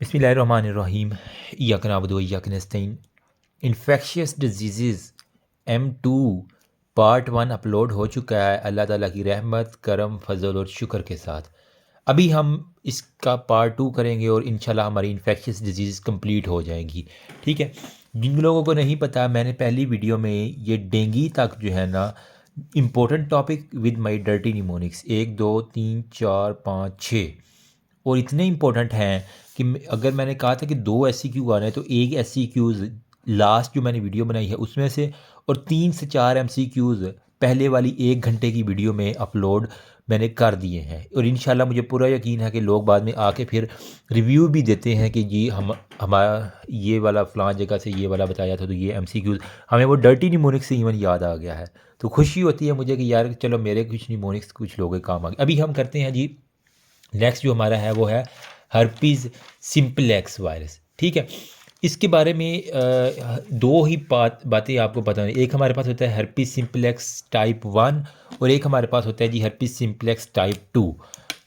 बिस्मिल्लाहिर्रहमानिर्रहीम इय्याक नअबुदु व इय्याक नस्तईन। Infectious disease M2 part 1 upload हो चुका है अल्लाह ताला की रहमत करम फजल और शुक्र के साथ। अभी हम इसका पार्ट 2 करेंगे और इंशाल्लाह हमारी इन्फेक्शियस डिजीज़ कंप्लीट हो जाएंगी। ठीक है, जिन लोगों को नहीं पता, मैंने पहली वीडियो में ये डेंगू तक जो है ना important topic with my dirty mnemonics 1 2 3 4 5 6 और इतने इम्पोर्टेंट हैं कि अगर मैंने कहा था कि 2 SCQ आने तो एक SCQs लास्ट जो मैंने वीडियो बनाई है उसमें से और 3 से 4 MCQs पहले वाली 1 घंटे की वीडियो में अपलोड मैंने कर दिए हैं। और इंशाल्लाह मुझे पूरा यकीन है कि लोग बाद में आके फिर रिव्यू भी देते हैं कि जी हमारा ये वाला फ़लाँ जगह से ये वाला बताया था तो ये MCQs हमें वो डर्टी निमोनिक्स से इवन याद आ गया है। तो खुशी होती है मुझे कि यार चलो मेरे कुछ निमोनिक्स कुछ लोगों के काम आ गए। अभी हम करते हैं जी, नेक्स्ट जो हमारा है वो है हर्पीज़ सिंपलेक्स वायरस। ठीक है, इसके बारे में दो ही बातें आपको पता नहीं। एक हमारे पास होता है हर्पीज़ सिंपलेक्स टाइप 1 और एक हमारे पास होता है जी हर्पीज़ सिंपलेक्स टाइप 2।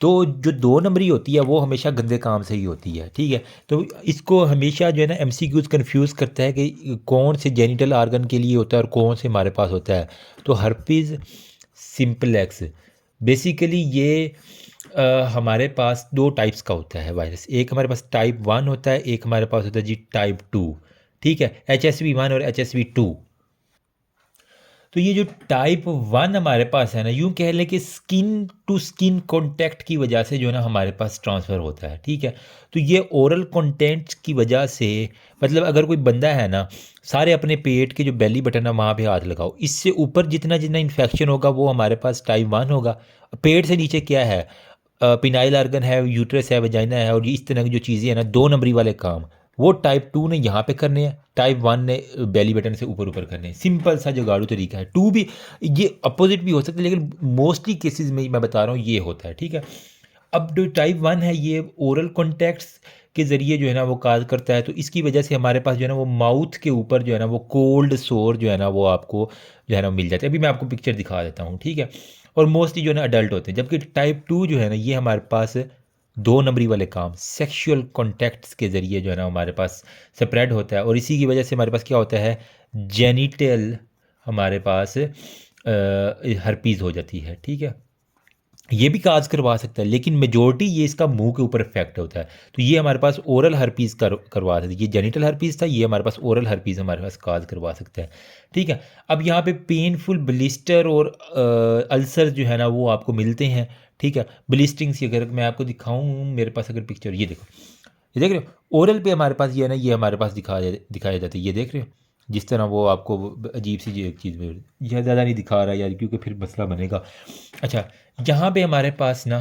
तो जो 2 नंबरी होती है वो हमेशा गंदे काम से ही होती है। ठीक है, तो इसको हमेशा जो है ना MCQs कन्फ्यूज़ करता है कि कौन से जेनिटल आर्गन के लिए होता है और कौन से हमारे पास होता है। तो हर्पीज़ सिंपलेक्स बेसिकली ये हमारे पास 2 टाइप्स का होता है वायरस। एक हमारे पास टाइप 1 होता है, एक हमारे पास होता है जी टाइप 2। ठीक है, HSV1 और HSV2। तो ये जो टाइप 1 हमारे पास है ना, यूँ कह लें कि स्किन टू स्किन कॉन्टैक्ट की वजह से जो है ना हमारे पास ट्रांसफ़र होता है। ठीक है, तो ये ओरल कंटेंट की वजह से, मतलब अगर कोई बंदा है ना, सारे अपने पेट के जो बेली बटन है वहाँ पे हाथ लगाओ, इससे ऊपर जितना जितना इन्फेक्शन होगा वो हमारे पास टाइप 1 होगा। पेट से नीचे क्या है, पिनाइल आर्गन है, यूट्रस है, वजाइना है और इस तरह की जो चीज़ें हैं ना 2 नंबरी वाले काम वो टाइप 2 ने यहाँ पे करने हैं, टाइप 1 ने बेली बटन से ऊपर ऊपर करने हैं। सिंपल सा जुगाड़ू तरीका है। 2 भी ये अपोजिट भी हो सकता है लेकिन मोस्टली केसेस में मैं बता रहा हूँ ये होता है। ठीक है, अब जो टाइप 1 है ये ओरल कॉन्टैक्ट्स के ज़रिए जो है ना वो काज करता है। तो इसकी वजह से हमारे पास जो है ना वो माउथ के ऊपर जो है ना वो कोल्ड सोर जो है ना वो आपको जो है ना मिल जाता है। अभी मैं आपको पिक्चर दिखा देता हूँ। ठीक है, और मोस्टली जो है ना अडल्ट होते हैं, जबकि टाइप 2 जो है ना ये हमारे पास 2 नंबरी वाले काम सेक्सुअल कॉन्टैक्ट्स के ज़रिए जो है ना हमारे पास स्प्रेड होता है। और इसी की वजह से हमारे पास क्या होता है, जेनिटल हमारे पास हर्पीज़ हो जाती है। ठीक है, ये भी काज करवा सकता है लेकिन मेजोरिटी ये इसका मुंह के ऊपर इफेक्ट होता है। तो ये हमारे पास ओरल हर्पीज़ करवा सकता है। ये जेनिटल हर्पीज़ था, ये हमारे पास ओरल हर्पीज़ हमारे पास काज करवा सकता है। ठीक है, अब यहाँ पे पेनफुल ब्लिस्टर और अल्सर जो है ना वो आपको मिलते हैं। ठीक है, ब्लिस्टिंग से अगर मैं आपको दिखाऊँ, मेरे पास अगर पिक्चर ये देखो, ये देख रहे हो ओरल पे हमारे पास ये है ना, ये हमारे पास दिखाया जाता है। ये देख रहे हो जिस तरह वो आपको अजीब सी एक चीज़ में, यह ज़्यादा नहीं दिखा रहा यार क्योंकि फिर मसला बनेगा। अच्छा, यहाँ पे हमारे पास ना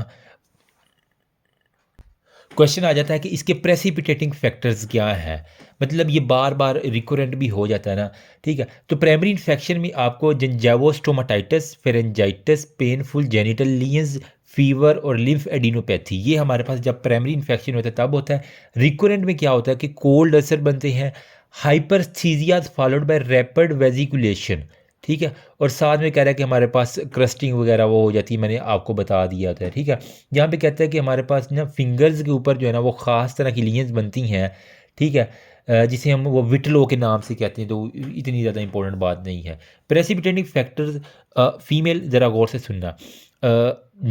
क्वेश्चन आ जाता है कि इसके प्रेसिपिटेटिंग फैक्टर्स क्या हैं, मतलब ये बार बार रिकरेंट भी हो जाता है ना। ठीक है, तो प्राइमरी इन्फेक्शन में आपको gingivostomatitis, pharyngitis, painful genital lesions, fever और लिम्फ एडिनोपैथी, ये हमारे पास जब प्राइमरी इन्फेक्शन होता है तब होता है। रिकरेंट में क्या होता है कि कोल्ड अल्सर बनते हैं, हाइपरस्थीजिया फॉलोड बाय रैपिड वेजिकुलेशन। ठीक है, और साथ में कह रहा है कि हमारे पास क्रस्टिंग वगैरह वो हो जाती है, मैंने आपको बता दिया था। ठीक है, यहाँ पे कहता है कि हमारे पास ना फिंगर्स के ऊपर जो है ना वो ख़ास तरह की लीनियंस बनती हैं। ठीक है, जिसे हम वो विटलो के नाम से कहते हैं, तो इतनी ज़्यादा इंपॉर्टेंट बात नहीं है। प्रेसिपिटेटिंग फैक्टर्स, फीमेल ज़रा गौर से सुनना,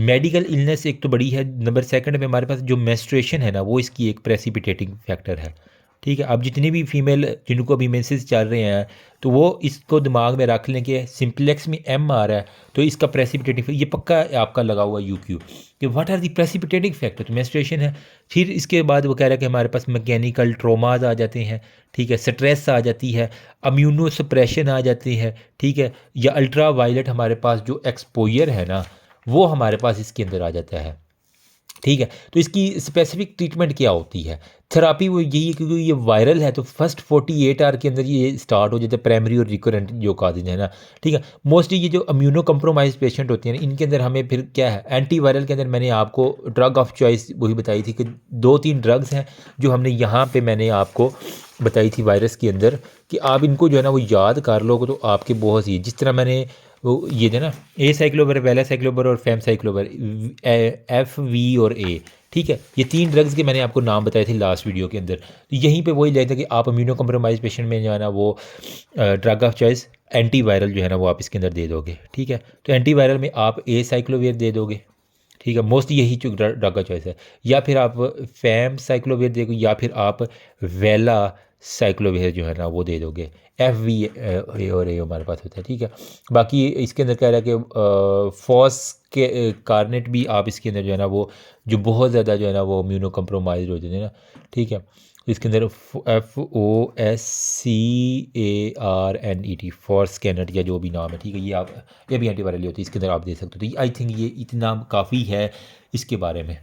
मेडिकल इलनेस एक तो बड़ी है, नंबर सेकंड में हमारे पास जो मेंस्ट्रुएशन है ना वो इसकी एक प्रेसिपिटेटिंग फैक्टर है। ठीक है, अब जितनी भी फीमेल जिनको अभी मेंसेस चल रहे हैं तो वो इसको दिमाग में रख लें कि सिंपलेक्स में M आ रहा है तो इसका प्रेसिपिटेटिंग ये पक्का आपका लगा हुआ UQ कि what are the precipitating factor, तो मेंस्ट्रुएशन है। फिर इसके बाद वो कह रहा है कि हमारे पास मैकेनिकल ट्रोमाज आ जाते हैं। ठीक है, स्ट्रेस आ जाती है, इम्यूनो सप्रेशन आ जाती है। ठीक है, या अल्ट्रा वायलेट हमारे पास जो एक्सपोजर है ना वो हमारे पास इसके अंदर आ जाता है। ठीक है, तो इसकी स्पेसिफिक ट्रीटमेंट क्या होती है, थेरापी वो यही है क्योंकि ये वायरल है तो फर्स्ट 48 आवर के अंदर ये स्टार्ट हो जाता है, प्राइमरी और रिकरेंट जो काजेज है ना। ठीक है, मोस्टली ये जो इम्यूनो कम्प्रोमाइज पेशेंट होती हैं ना इनके अंदर हमें फिर क्या है, एंटीवायरल के अंदर मैंने आपको ड्रग ऑफ चॉइस वही बताई थी कि 2-3 ड्रग्स हैं जो हमने यहाँ पे मैंने आपको बताई थी वायरस के अंदर कि आप इनको जो है ना वो याद कर लोगे तो आपके बहुत सी, जिस तरह मैंने वो ये थे ना A साइक्लोबर, वेला साइक्लोबर और फैम साइक्लोबर, FV और A, ठीक है, ये 3 ड्रग्स के मैंने आपको नाम बताए थे लास्ट वीडियो के अंदर। तो यहीं पे वही लगता है कि आप इम्यूनो कम्प्रोमाइज़ पेशेंट में जो है ना वो ड्रग ऑफ चॉइस एंटीवायरल जो है ना वो आप इसके अंदर दे दोगे। ठीक है, तो एंटीवायरल में आप साइक्लोविर दे दोगे। ठीक है, मोस्ट यही जो ड्रग का चॉइस है, या फिर आप फैम साइक्लोविर दोगे, या फिर आप वेला साइक्लोविर जो है ना वो दे दोगे। और ए हमारे पास होता है। ठीक है, बाकी इसके अंदर कह रहा है कि फॉस के कार्नेट भी आप इसके अंदर जो है ना वो जो बहुत ज़्यादा जो है ना वो इम्यूनो कम्प्रोमाइज होते हैं ना। ठीक है, इसके अंदर FOSCARNET फॉर स्कैनर या जो भी नाम है। ठीक है, ये भी एंटीवायरल होती है, इसके अंदर आप दे सकते हो। तो आई थिंक ये इतना काफ़ी है इसके बारे में।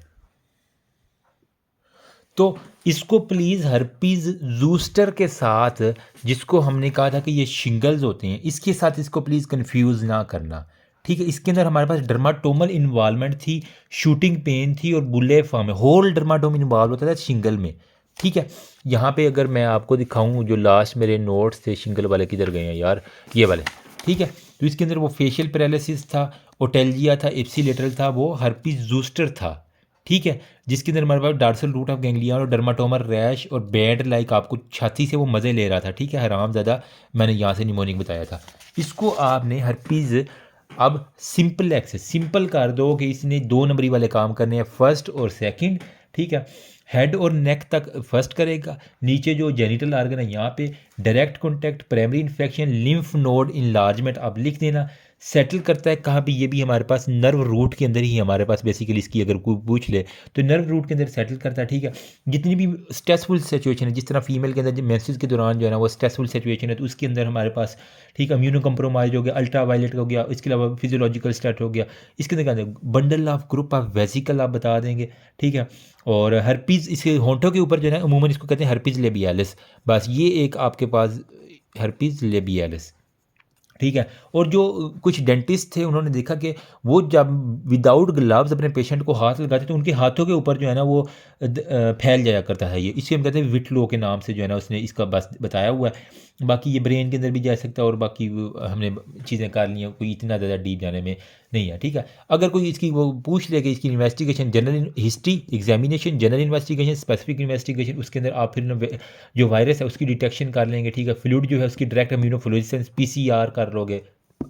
तो इसको प्लीज़ हर्पीज़ जूस्टर के साथ, जिसको हमने कहा था कि ये शिंगल्स होते हैं, इसके साथ इसको प्लीज़ कंफ्यूज ना करना। ठीक है, इसके अंदर हमारे पास डर्माटोमल इन्वॉल्वमेंट थी, शूटिंग पेन थी और बुले फॉर्म है, होल डर्माटोम इन्वॉल्व होता था शिंगल में। ठीक है, यहाँ पे अगर मैं आपको दिखाऊँ जो लास्ट मेरे नोट्स थे शिंगल वाले किधर गए हैं यार, ये वाले। ठीक है, तो इसके अंदर वो फेशियल पैरालिसिस था, ओटेल्जिया था, एप्सिलेटरल था, वो हर्पीज जूस्टर था। ठीक है, जिसके अंदर हमारे पास डार्सल रूट ऑफ गैंग्लियन और डर्माटोमर रैश और बैड लाइक आपको छाती से वो मज़े ले रहा था। ठीक है, हराम ज़्यादा मैंने यहाँ से निमोनिक बताया था। इसको आपने हर्पीज़ अब सिंपल एक्सेस सिंपल कर दो कि इसने 2 नंबरी वाले काम करने हैं, फर्स्ट और सेकंड। ठीक है, हेड और नेक तक फर्स्ट करेगा, नीचे जो जेनिटल आर्गन है यहाँ पे direct contact, primary infection, lymph node enlargement आप लिख देना। सेटल करता है कहाँ पे, ये भी हमारे पास नर्व रूट के अंदर ही हमारे पास बेसिकली इसकी अगर कोई पूछ ले तो नर्व रूट के अंदर सेटल करता है। ठीक है, जितनी भी स्ट्रेसफुल सिचुएशन है, जिस तरह फीमेल के अंदर मेंसेस के दौरान जो है ना वो स्ट्रेसफुल सिचुएशन है, तो उसके अंदर हमारे पास ठीक है इम्यूनो कम्प्रोमाइज हो गया, अल्ट्रा वायलेट हो गया, इसके अलावा फिजियोलॉजिकल स्टेट हो गया। इसके अंदर क्या bundle of group of vesicle आप बता देंगे। ठीक है, और हर्पीज़ इसके होंठों के ऊपर जो है अमूमन इसको कहते हैं हर्पीज़ लेबियालिस। बस ये एक आपके पास हर्पीज़ लेबियालिस। ठीक है, और जो कुछ डेंटिस्ट थे उन्होंने देखा कि वो जब विदाउट ग्लव्स अपने पेशेंट को हाथ लगाते तो उनके हाथों के ऊपर जो है ना वो फैल जाया करता है। ये इसे हम कहते हैं विटलो के नाम से जो है ना उसने इसका बस बताया हुआ है। बाकी ये ब्रेन के अंदर भी जा सकता है, और बाकी हमने चीज़ें कर ली हैं, कोई इतना ज़्यादा डीप जाने में नहीं है। ठीक है, अगर कोई इसकी वो पूछ ले कि इसकी investigation, general history, examination, general investigation, specific investigation, उसके अंदर आप फिर जो वायरस है उसकी डिटेक्शन कर लेंगे। ठीक है, फ्लूइड जो है उसकी डायरेक्ट इम्यूनोफ्लोरेसेंस PCR कर लोगे,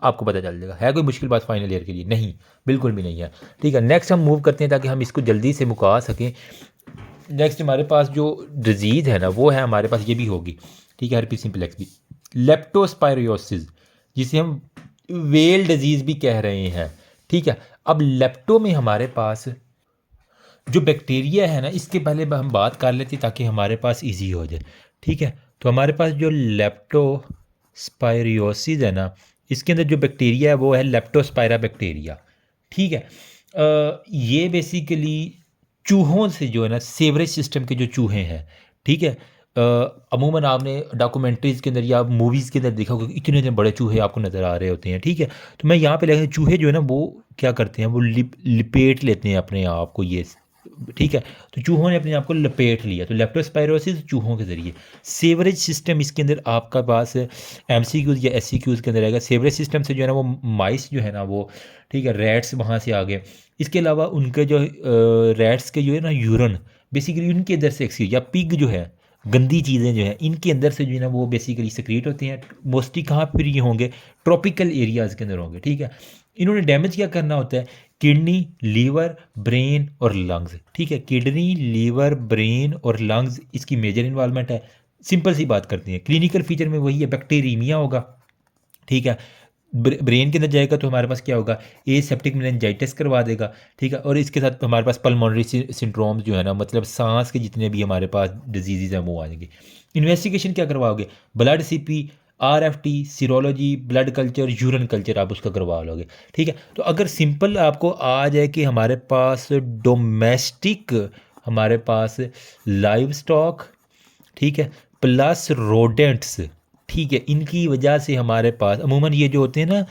आपको पता चल जाएगा। है कोई मुश्किल बात फाइनल ईयर के लिए? नहीं, बिल्कुल भी नहीं है। ठीक है, नेक्स्ट हम मूव करते हैं ताकि हम इसको जल्दी से मुका सकें। नेक्स्ट हमारे पास जो डिजीज़ है ना वो है हमारे पास ये भी होगी। ठीक है, हर्पीज सिंप्लेक्स भी, लेप्टोस्पायरोसिस जिसे हम वेल डिजीज़ भी कह रहे हैं। ठीक है, अब लेप्टो में हमारे पास जो बैक्टीरिया है ना इसके पहले हम बात कर लेते ताकि हमारे पास इजी हो जाए। ठीक है, तो हमारे पास जो लेप्टोस्पायरोसिस है ना इसके अंदर जो बैक्टीरिया है वो है लेप्टोस्पायरा बैक्टीरिया। ठीक है, ये बेसिकली चूहों से जो है ना सेवरेज सिस्टम के जो चूहे हैं। ठीक है, अमूमन आपने डॉक्यूमेंट्रीज़ के अंदर या मूवीज़ के अंदर देखा होगा इतने इतने बड़े चूहे आपको नज़र आ रहे होते हैं। ठीक है, तो मैं यहाँ पे लिखा चूहे जो है ना वो क्या करते हैं, वो लिपेट लेते हैं अपने आप को ये। ठीक है, तो चूहों ने अपने आप को लपेट लिया, तो लेप्टोस्पायरोसिस चूहों के ज़रिए। सेवरेज सिस्टम इसके अंदर आपका पास MCQs या SCQs के अंदर आएगा। सेवरेज सिस्टम से जो है ना वो माइस जो है ना वो, ठीक है, रैट्स वहाँ से आ गए। इसके अलावा उनके जो रैट्स के जो है ना यूरन बेसिकली उनके अंदर से एक्सक्रीट, या पिग जो है गंदी चीज़ें जो हैं इनके अंदर से जो है ना वो बेसिकली सक्रीट होती हैं। मोस्टली कहाँ पर ये होंगे, ट्रॉपिकल एरियाज़ के अंदर होंगे। ठीक है, इन्होंने डैमेज क्या करना होता है, किडनी, लीवर, ब्रेन और लंग्स। ठीक है, किडनी, लीवर, ब्रेन और लंग्स इसकी मेजर इन्वॉल्वमेंट है। सिंपल सी बात करते हैं, क्लिनिकल फीचर में वही है, बैक्टीरीमिया होगा। ठीक है, ब्रेन के अंदर जाएगा तो हमारे पास क्या होगा, एसेप्टिक मेनिंजाइटिस करवा देगा। ठीक है, और इसके साथ हमारे पास पल्मोनरी सिंड्रोम जो है ना मतलब सांस के जितने भी हमारे पास डिजीज़ हैं वो आ जाएंगे। इन्वेस्टिगेशन क्या करवाओगे, blood CP, RFT, serology, blood culture, urine culture आप उसका करवा लोगे। ठीक है, तो अगर सिंपल आपको आ जाए कि हमारे पास डोमेस्टिक, हमारे पास लाइव स्टॉक, ठीक है, प्लस रोडेंट्स, ठीक है, इनकी वजह से हमारे पास अमूमन ये जो होते हैं ना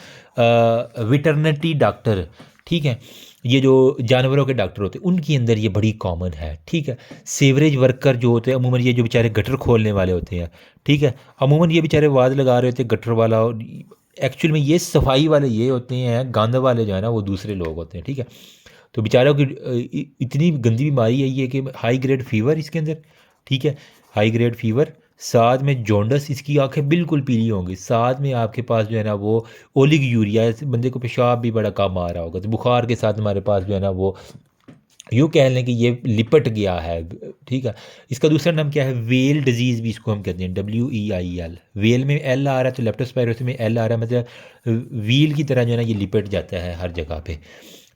वेटरनरी डॉक्टर, ठीक है, ये जो जानवरों के डॉक्टर होते हैं उनके अंदर ये बड़ी कॉमन है। ठीक है, सेवरेज वर्कर जो होते हैं अमूमन ये जो बेचारे गटर खोलने वाले होते हैं। ठीक है, अमूमन ये बेचारे आवाज़ लगा रहे होते हैं गटर वाला, एक्चुअल में ये सफाई वाले ये होते हैं, गंद वाले जो है ना वो दूसरे लोग होते हैं। ठीक है, तो बेचारा की इतनी गंदी बीमारी है ये कि हाई ग्रेड फीवर इसके अंदर, ठीक है, हाई ग्रेड फीवर, साथ में जॉन्डस, इसकी आंखें बिल्कुल पीली होंगी, साथ में आपके पास जो है ना वो ओलिग यूरिया, बंदे को पेशाब भी बड़ा कम आ रहा होगा, तो बुखार के साथ हमारे पास जो है ना वो यूँ कह लें कि ये लिपट गया है, ठीक है। इसका दूसरा नाम क्या है, वेल डिजीज़ भी इसको हम कहते हैं, WEIL, वेल में एल आ रहा है तो लेप्टोस्पायरोसिस में एल आ रहा है, मतलब व्हील की तरह जो है ना ये लिपट जाता है हर जगह पे,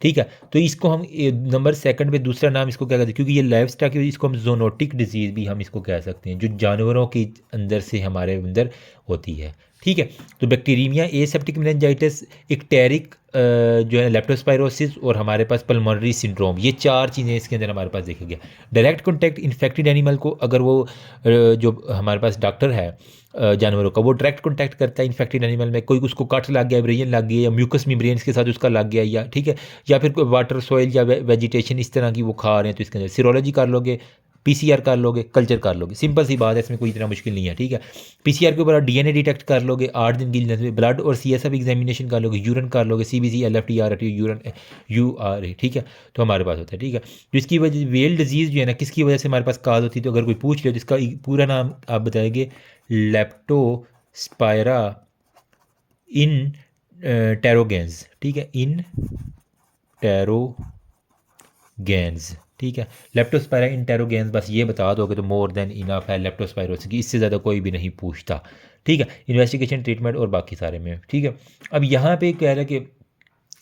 ठीक है। तो इसको हम नंबर सेकंड पे दूसरा नाम इसको क्या कहते हैं, क्योंकि ये लाइफ स्टाइल की, इसको हम जोनोटिक डिजीज़ भी हम इसको कह सकते हैं, जो जानवरों के अंदर से हमारे अंदर होती है, ठीक है। तो बैक्टीरियमिया, एसेप्टिक मेनिंजाइटिस, इक्टेरिक जो है लेप्टोस्पायरोसिस, और हमारे पास पल्मोनरी सिंड्रोम, ये 4 चीज़ें इसके अंदर हमारे पास देखा गया। डायरेक्ट कॉन्टैक्ट इन्फेक्टेड एनिमल को, अगर वो जो हमारे पास डॉक्टर है जानवरों का, वो डायरेक्ट कॉन्टैक्ट करता है इन्फेक्टेड एनिमल में, कोई उसको कट लग गया, ब्रेन लग गया, या म्यूकस मेम्ब्रेन्स के साथ उसका लग गया, या ठीक है, या फिर कोई वाटर, सॉइल या वेजिटेशन इस तरह की वो खा रहे हैं, तो इसके अंदर सीरोलॉजी कर लोगे, PCR कर लोगे, कल्चर कर लोगे, सिंपल सी बात है, इसमें कोई इतना मुश्किल नहीं है, ठीक है। PCR के ऊपर आप DNA डिटेक्ट कर लोगे 8 दिन की लिमिट में, ब्लड और CSF एग्जामिनेशन कर लोगे, यूरिन कर लोगे, CBC, LFT, RT, urine, URA, ठीक है, तो हमारे पास होता है, ठीक है। तो इसकी वजह वेल डिजीज़ जो है ना किसकी वजह से हमारे पास काज होती है, तो अगर कोई पूछ ले तो इसका पूरा नाम आप बताएंगे, लेप्टोस्पायरा इन टेरोगेंस, ठीक है, इन टेरोगेंस, ठीक है, लेप्टोस्पायरा इंटेरोगेंस, बस ये बता दोगे तो मोर देन इनफ है लेप्टोस्पायरोसिस की, इससे ज़्यादा कोई भी नहीं पूछता, ठीक है। इन्वेस्टिगेशन, ट्रीटमेंट और बाकी सारे में, ठीक है। अब यहाँ पे कह रहा है कि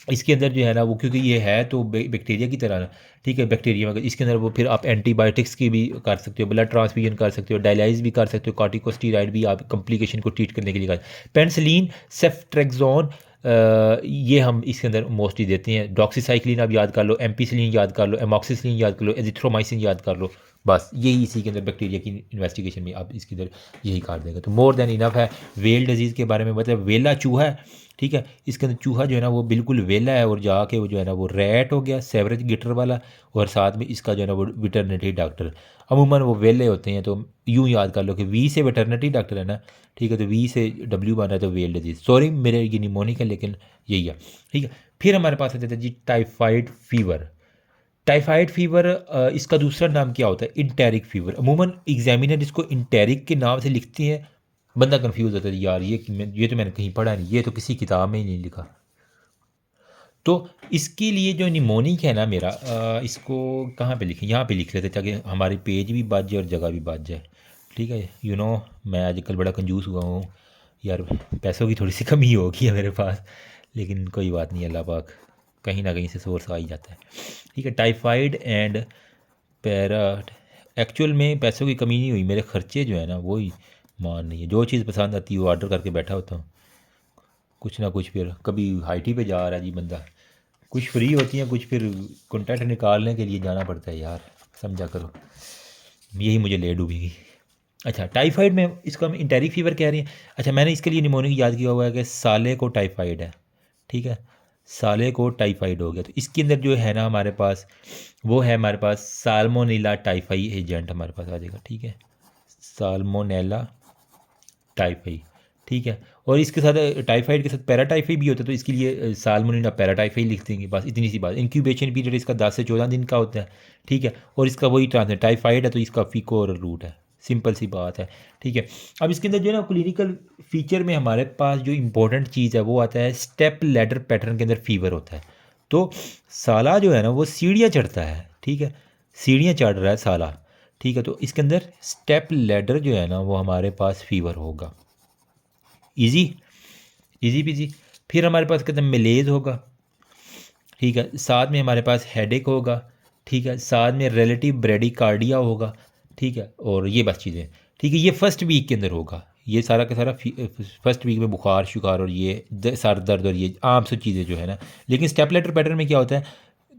इसके अंदर जो है ना वो, क्योंकि ये है तो बैक्टीरिया की तरह ना, ठीक है, बैक्टीरिया में इसके अंदर वो फिर आप एंटीबायोटिक्स की भी कर सकते हो, ब्लड ट्रांसफ्यूजन कर सकते हो, डायलाइज भी कर सकते हो, कॉर्टिकोस्टेरॉइड भी आप कॉम्प्लिकेशन को ट्रीट करने के लिए कर, पेनिसिलिन, सेफ्ट्रेक्सोन, ये हम इसके अंदर मोस्टली देते हैं। डॉक्सीसाइक्लिन आप याद कर लो, एम्पीसिलिन याद कर लो, एमॉक्सिसिलिन याद कर लो, एजिथ्रोमाइसिन याद कर लो, बस यही इसी के अंदर बैक्टीरिया की इन्वेस्टिगेशन में आप इसके अंदर यही कर देंगे, तो मोर देन इनफ है। वेल डिजीज़ के बारे में, मतलब वेला चूहा है, ठीक है, इसके अंदर चूहा जो है ना वो बिल्कुल वेला है, और जाके वो जो है ना वो रैट हो गया, सेवरेज गिटर वाला, और साथ में इसका जो है ना वो वेटरनरी डॉक्टर, अमूमन वो वेले होते हैं, तो यूँ याद कर लो कि वी से वेटरनरी डॉक्टर है ना, ठीक है, तो वी से W बन रहा है, तो वेल डिजीज़, सॉरी मेरे ये निमोनिक है लेकिन यही है, ठीक है। फिर हमारे पास आ जाता है जी टाइफाइड फीवर। टाइफाइड फीवर इसका दूसरा नाम क्या होता है, इंटेरिक फीवर, अमूमन एग्जामिनर इसको इंटेरिक के नाम से लिखते हैं, बंदा कंफ्यूज होता है यार ये तो मैंने कहीं पढ़ा नहीं, ये तो किसी किताब में ही नहीं लिखा। तो इसके लिए जो निमोनिक है ना मेरा, इसको कहाँ पे लिखें, यहाँ पे लिख लेते ताकि हमारे पेज भी बच जाए और जगह भी बच जाए, ठीक है। मैं आजकल बड़ा कंजूस हुआ हूँ यार, पैसों की थोड़ी सी कमी होगी है मेरे पास, लेकिन कोई बात नहीं, अल्लाह पाक कहीं ना कहीं से सोर्स आ ही जाता है, ठीक है। टाइफाइड एंड पैरा, एक्चुअल में पैसों की कमी नहीं हुई, मेरे खर्चे जो है ना वो ही मान नहीं है, जो चीज़ पसंद आती है वो ऑर्डर करके बैठा होता हूँ, कुछ ना कुछ, फिर कभी हाइटी पे जा रहा है जी बंदा, कुछ फ्री होती हैं, कुछ फिर कंटेंट निकालने के लिए जाना पड़ता है यार, समझा करो, यही मुझे ले डूबेगी। अच्छा, टाइफाइड में इसको हम इंटेरिक फीवर कह रहे हैं। अच्छा, मैंने इसके लिए निमोनिक याद किया हुआ है कि साले को टाइफाइड है, ठीक है, साले को टाइफाइड हो गया, तो इसके अंदर जो है ना हमारे पास वो है, हमारे पास साल्मोनेला टाइफाई एजेंट हमारे पास आ जाएगा, ठीक है, साल्मोनेला टाइफाई, ठीक है। और इसके साथ टाइफाइड के साथ पैराटाइफाई भी होता है, तो इसके लिए साल्मोनेला पैराटाइफाई लिख देंगे, बस इतनी सी बात। इंक्यूबेशन पीरियड इसका 10 से 14 दिन का होता है, ठीक है, और इसका वही ट्रांसलेट टाइफाइड है तो इसका फीको और रूट है, सिंपल सी बात है, ठीक है। अब इसके अंदर जो है ना क्लिनिकल फीचर में हमारे पास जो इंपॉर्टेंट चीज़ है वो आता है स्टेप लैडर पैटर्न के अंदर फीवर होता है, तो साला जो है ना वो सीढ़ियाँ चढ़ता है, ठीक है, सीढ़ियाँ चढ़ रहा है साला, ठीक है, तो इसके अंदर स्टेप लैडर जो है ना वो हमारे पास फीवर होगा, इजी इजी पीजी। फिर हमारे पास कहते हैं मेलेज होगा, ठीक है, साथ में हमारे पास हेडेक होगा, ठीक है, साथ में रिलेटिव ब्रेडिकार्डिया होगा, ठीक है, और ये बस चीज़ें, ठीक है, ये फर्स्ट वीक के अंदर होगा, ये सारा का सारा फर्स्ट वीक में बुखार शुखार और ये सर दर्द और ये आम सब चीज़ें जो है ना। लेकिन स्टेप लेटर पैटर्न में क्या होता है,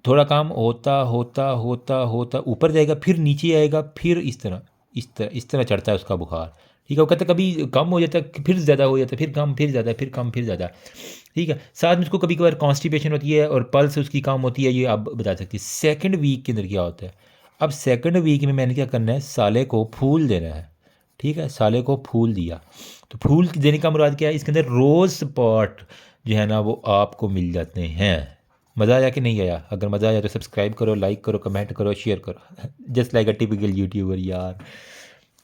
थोड़ा काम होता होता होता होता ऊपर जाएगा, फिर नीचे आएगा, फिर इस तरह चढ़ता है उसका बुखार, ठीक है। वो कहते हैं कभी कम हो जाता है, फिर ज़्यादा हो जाता है, फिर कम, फिर ज़्यादा, फिर कम, फिर ज़्यादा, ठीक है। साथ में उसको कभी कभार कॉन्स्टिपेशन होती है और पल्स उसकी कम होती है, ये आप बता सकती है। सेकंड वीक के अंदर क्या होता है, अब सेकंड वीक में मैंने क्या करना है, साले को फूल देना है, ठीक है, साले को फूल दिया, तो फूल देने का मुराद क्या है, इसके अंदर रोज़ स्पॉट जो है ना वो आपको मिल जाते हैं, मज़ा आया कि नहीं आया? अगर मज़ा आया तो सब्सक्राइब करो, लाइक करो, कमेंट करो, शेयर करो just like a typical YouTuber यार।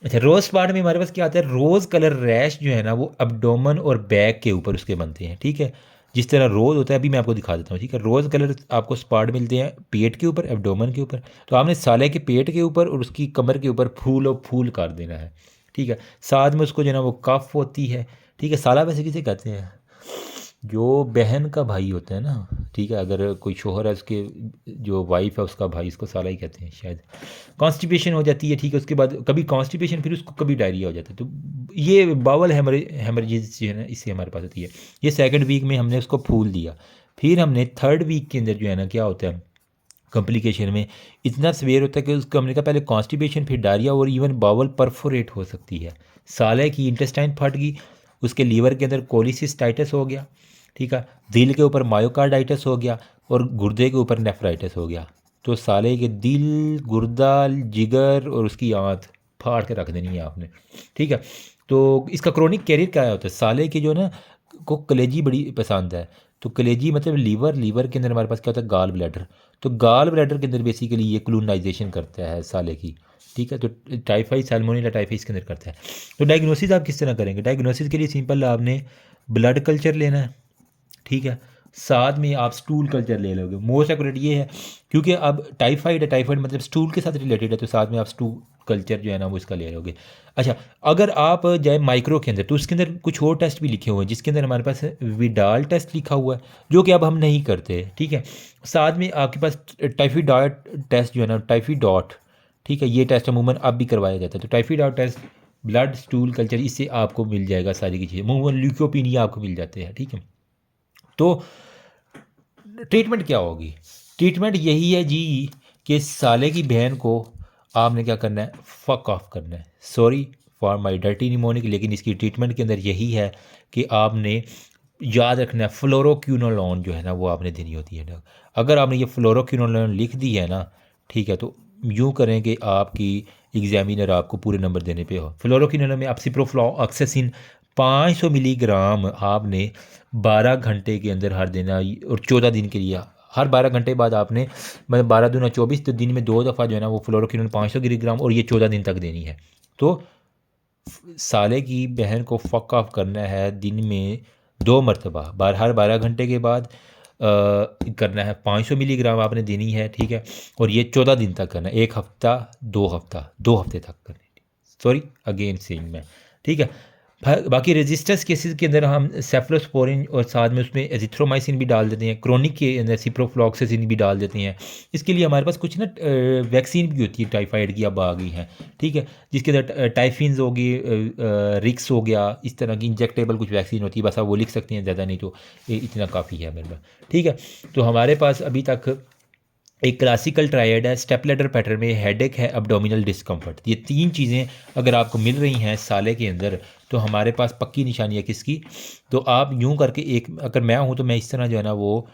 अच्छा, रोज़ स्पॉट में हमारे पास क्या आता है, रोज़ कलर रैश जो है ना वो अब्डोमन और बैक के ऊपर उसके बनते हैं, ठीक है। जिस तरह रोज़ होता है, अभी मैं आपको दिखा देता हूँ, ठीक है। रोज़ कलर आपको स्पॉट मिलते हैं पेट के ऊपर, एब्डोमन के ऊपर। तो आपने साले के पेट के ऊपर और उसकी कमर के ऊपर फूल और फूल कर देना है, ठीक है। साथ में उसको जो है ना वो कफ होती है, ठीक है। साला वैसे किसे कहते हैं? जो बहन का भाई होता है ना, ठीक है। अगर कोई शोहर है, उसके जो वाइफ है उसका भाई, उसको साला ही कहते हैं शायद। कॉन्स्टिपेशन हो जाती है, ठीक है। उसके बाद कभी कॉन्स्टिपेशन, फिर उसको कभी डायरिया हो जाता है। तो ये बावल हेमरेजेस जो है ना, इससे हमारे पास होती है। ये सेकंड वीक में हमने उसको फूल दिया। फिर हमने थर्ड वीक के अंदर जो है ना क्या होता है, कॉम्प्लिकेशन में इतना सवेयर होता है कि उसको हमने कहा पहले कॉन्स्टिपेशन, फिर डायरिया और इवन बावल परफोरेट हो सकती है। साले की इंटेस्टाइन फट गई, उसके लीवर के अंदर कोलिसिस्टाइटिस हो गया, ठीक है। दिल के ऊपर मायोकार्डाइटिस हो गया और गुर्दे के ऊपर नेफ्राइटिस हो गया। तो साले के दिल, गुर्दा, जिगर और उसकी आंत फाड़ के रख देनी है आपने, ठीक है। तो इसका क्रोनिक कैरियर क्या होता है, साले की जो ना को कलेजी बड़ी पसंद है। तो कलेजी मतलब लीवर, लीवर के अंदर हमारे पास क्या होता है, गाल ब्लैडर। तो गाल ब्लैडर के अंदर बेसिकली ये क्लोनाइजेशन करता है साले की, ठीक है। तो टाइफाइड, सैल्मोनेला टाइफाइड इसके अंदर करता है। तो डायग्नोसिस आप किस तरह करेंगे? डायग्नोसिस के लिए सिंपल, आपने ब्लड कल्चर लेना है, ठीक है। साथ में आप स्टूल कल्चर ले लोगे, मोस्ट एक्यूरेट ये है, क्योंकि अब टाइफाइड है, टाइफाइड मतलब स्टूल के साथ रिलेटेड है, तो साथ में आप स्टूल कल्चर जो है ना वो इसका ले लोगे। अच्छा, अगर आप जाए माइक्रो के अंदर, तो उसके अंदर कुछ और टेस्ट भी लिखे हुए हैं, जिसके अंदर हमारे पास विडाल टेस्ट लिखा हुआ है, जो कि अब हम नहीं करते, ठीक है। साथ में आपके पास टाइफीडॉट टेस्ट जो है ना, टाइफीडॉट, ठीक है, ये टेस्ट अमूमन अब भी करवाया जाता है। तो टाइफीडॉट टेस्ट, ब्लड, स्टूल कल्चर, इससे आपको मिल जाएगा सारी की चीज़ें, अमूमन ल्यूकोपीनिया आपको मिल जाते हैं, ठीक है। तो ट्रीटमेंट क्या होगी? ट्रीटमेंट यही है जी कि साले की बहन को आपने क्या करना है, फक ऑफ करना है। Sorry for my dirty mnemonic, लेकिन इसकी ट्रीटमेंट के अंदर यही है कि आपने याद रखना है, फ्लोरोक्विनोलोन जो है ना वो आपने देनी होती है ना। अगर आपने ये फ्लोरोक्विनोलोन लिख दी है ना, ठीक है, तो यूँ करें कि आपकी एग्जामिनर आपको पूरे नंबर देने पे हो। फ्लोरोक्विनोलोन में आप सिप्रोफ्लॉक्सासिन 500 मिलीग्राम आपने 12 घंटे के अंदर हर देना, और 14 दिन के लिए हर 12 घंटे बाद आपने, मतलब 12 दूना 24, तो दिन में 2 दफ़ा जो है ना वो फ्लोरोक्विनोन 500 मिलीग्राम, और ये 14 दिन तक देनी है। तो साले की बहन को फ़क ऑफ करना है दिन में 2 मरतबा, हर 12 घंटे के बाद करना है। 500 मिलीग्राम आपने देनी है, ठीक है। और ये 14 दिन तक करना है, 1 हफ्ता, 2 हफ्ता, 2 हफ्ते तक करनी है। सॉरी अगेन सेइंग मैं, ठीक है। बाकी रेजिस्टेंस केसेस के अंदर हम सेफ्लोस्पोरिन और साथ में उसमें एजिथ्रोमाइसिन भी डाल देते हैं। क्रोनिक के अंदर सिप्रोफ्लॉक्सासिन भी डाल देते हैं। इसके लिए हमारे पास कुछ ना वैक्सीन भी होती है टाइफाइड की, अब आ गई हैं, ठीक है। जिसके अंदर टाइफिन्स होगी, रिक्स हो गया, इस तरह की इंजेक्टेबल कुछ वैक्सीन होती है, बस आप वो लिख सकते हैं, ज़्यादा नहीं तो इतना काफ़ी है मेरे पास, ठीक है। तो हमारे पास अभी तक एक क्लासिकल ट्रायड है, स्टेप लैडर पैटर्न में, हेडेक है, अब्डोमिनल डिस्कम्फर्ट। ये 3 चीज़ें अगर आपको मिल रही हैं साले के अंदर, तो हमारे पास पक्की निशानी है किसकी। तो आप यूं करके, एक अगर मैं हूं तो मैं इस तरह जो है ना वो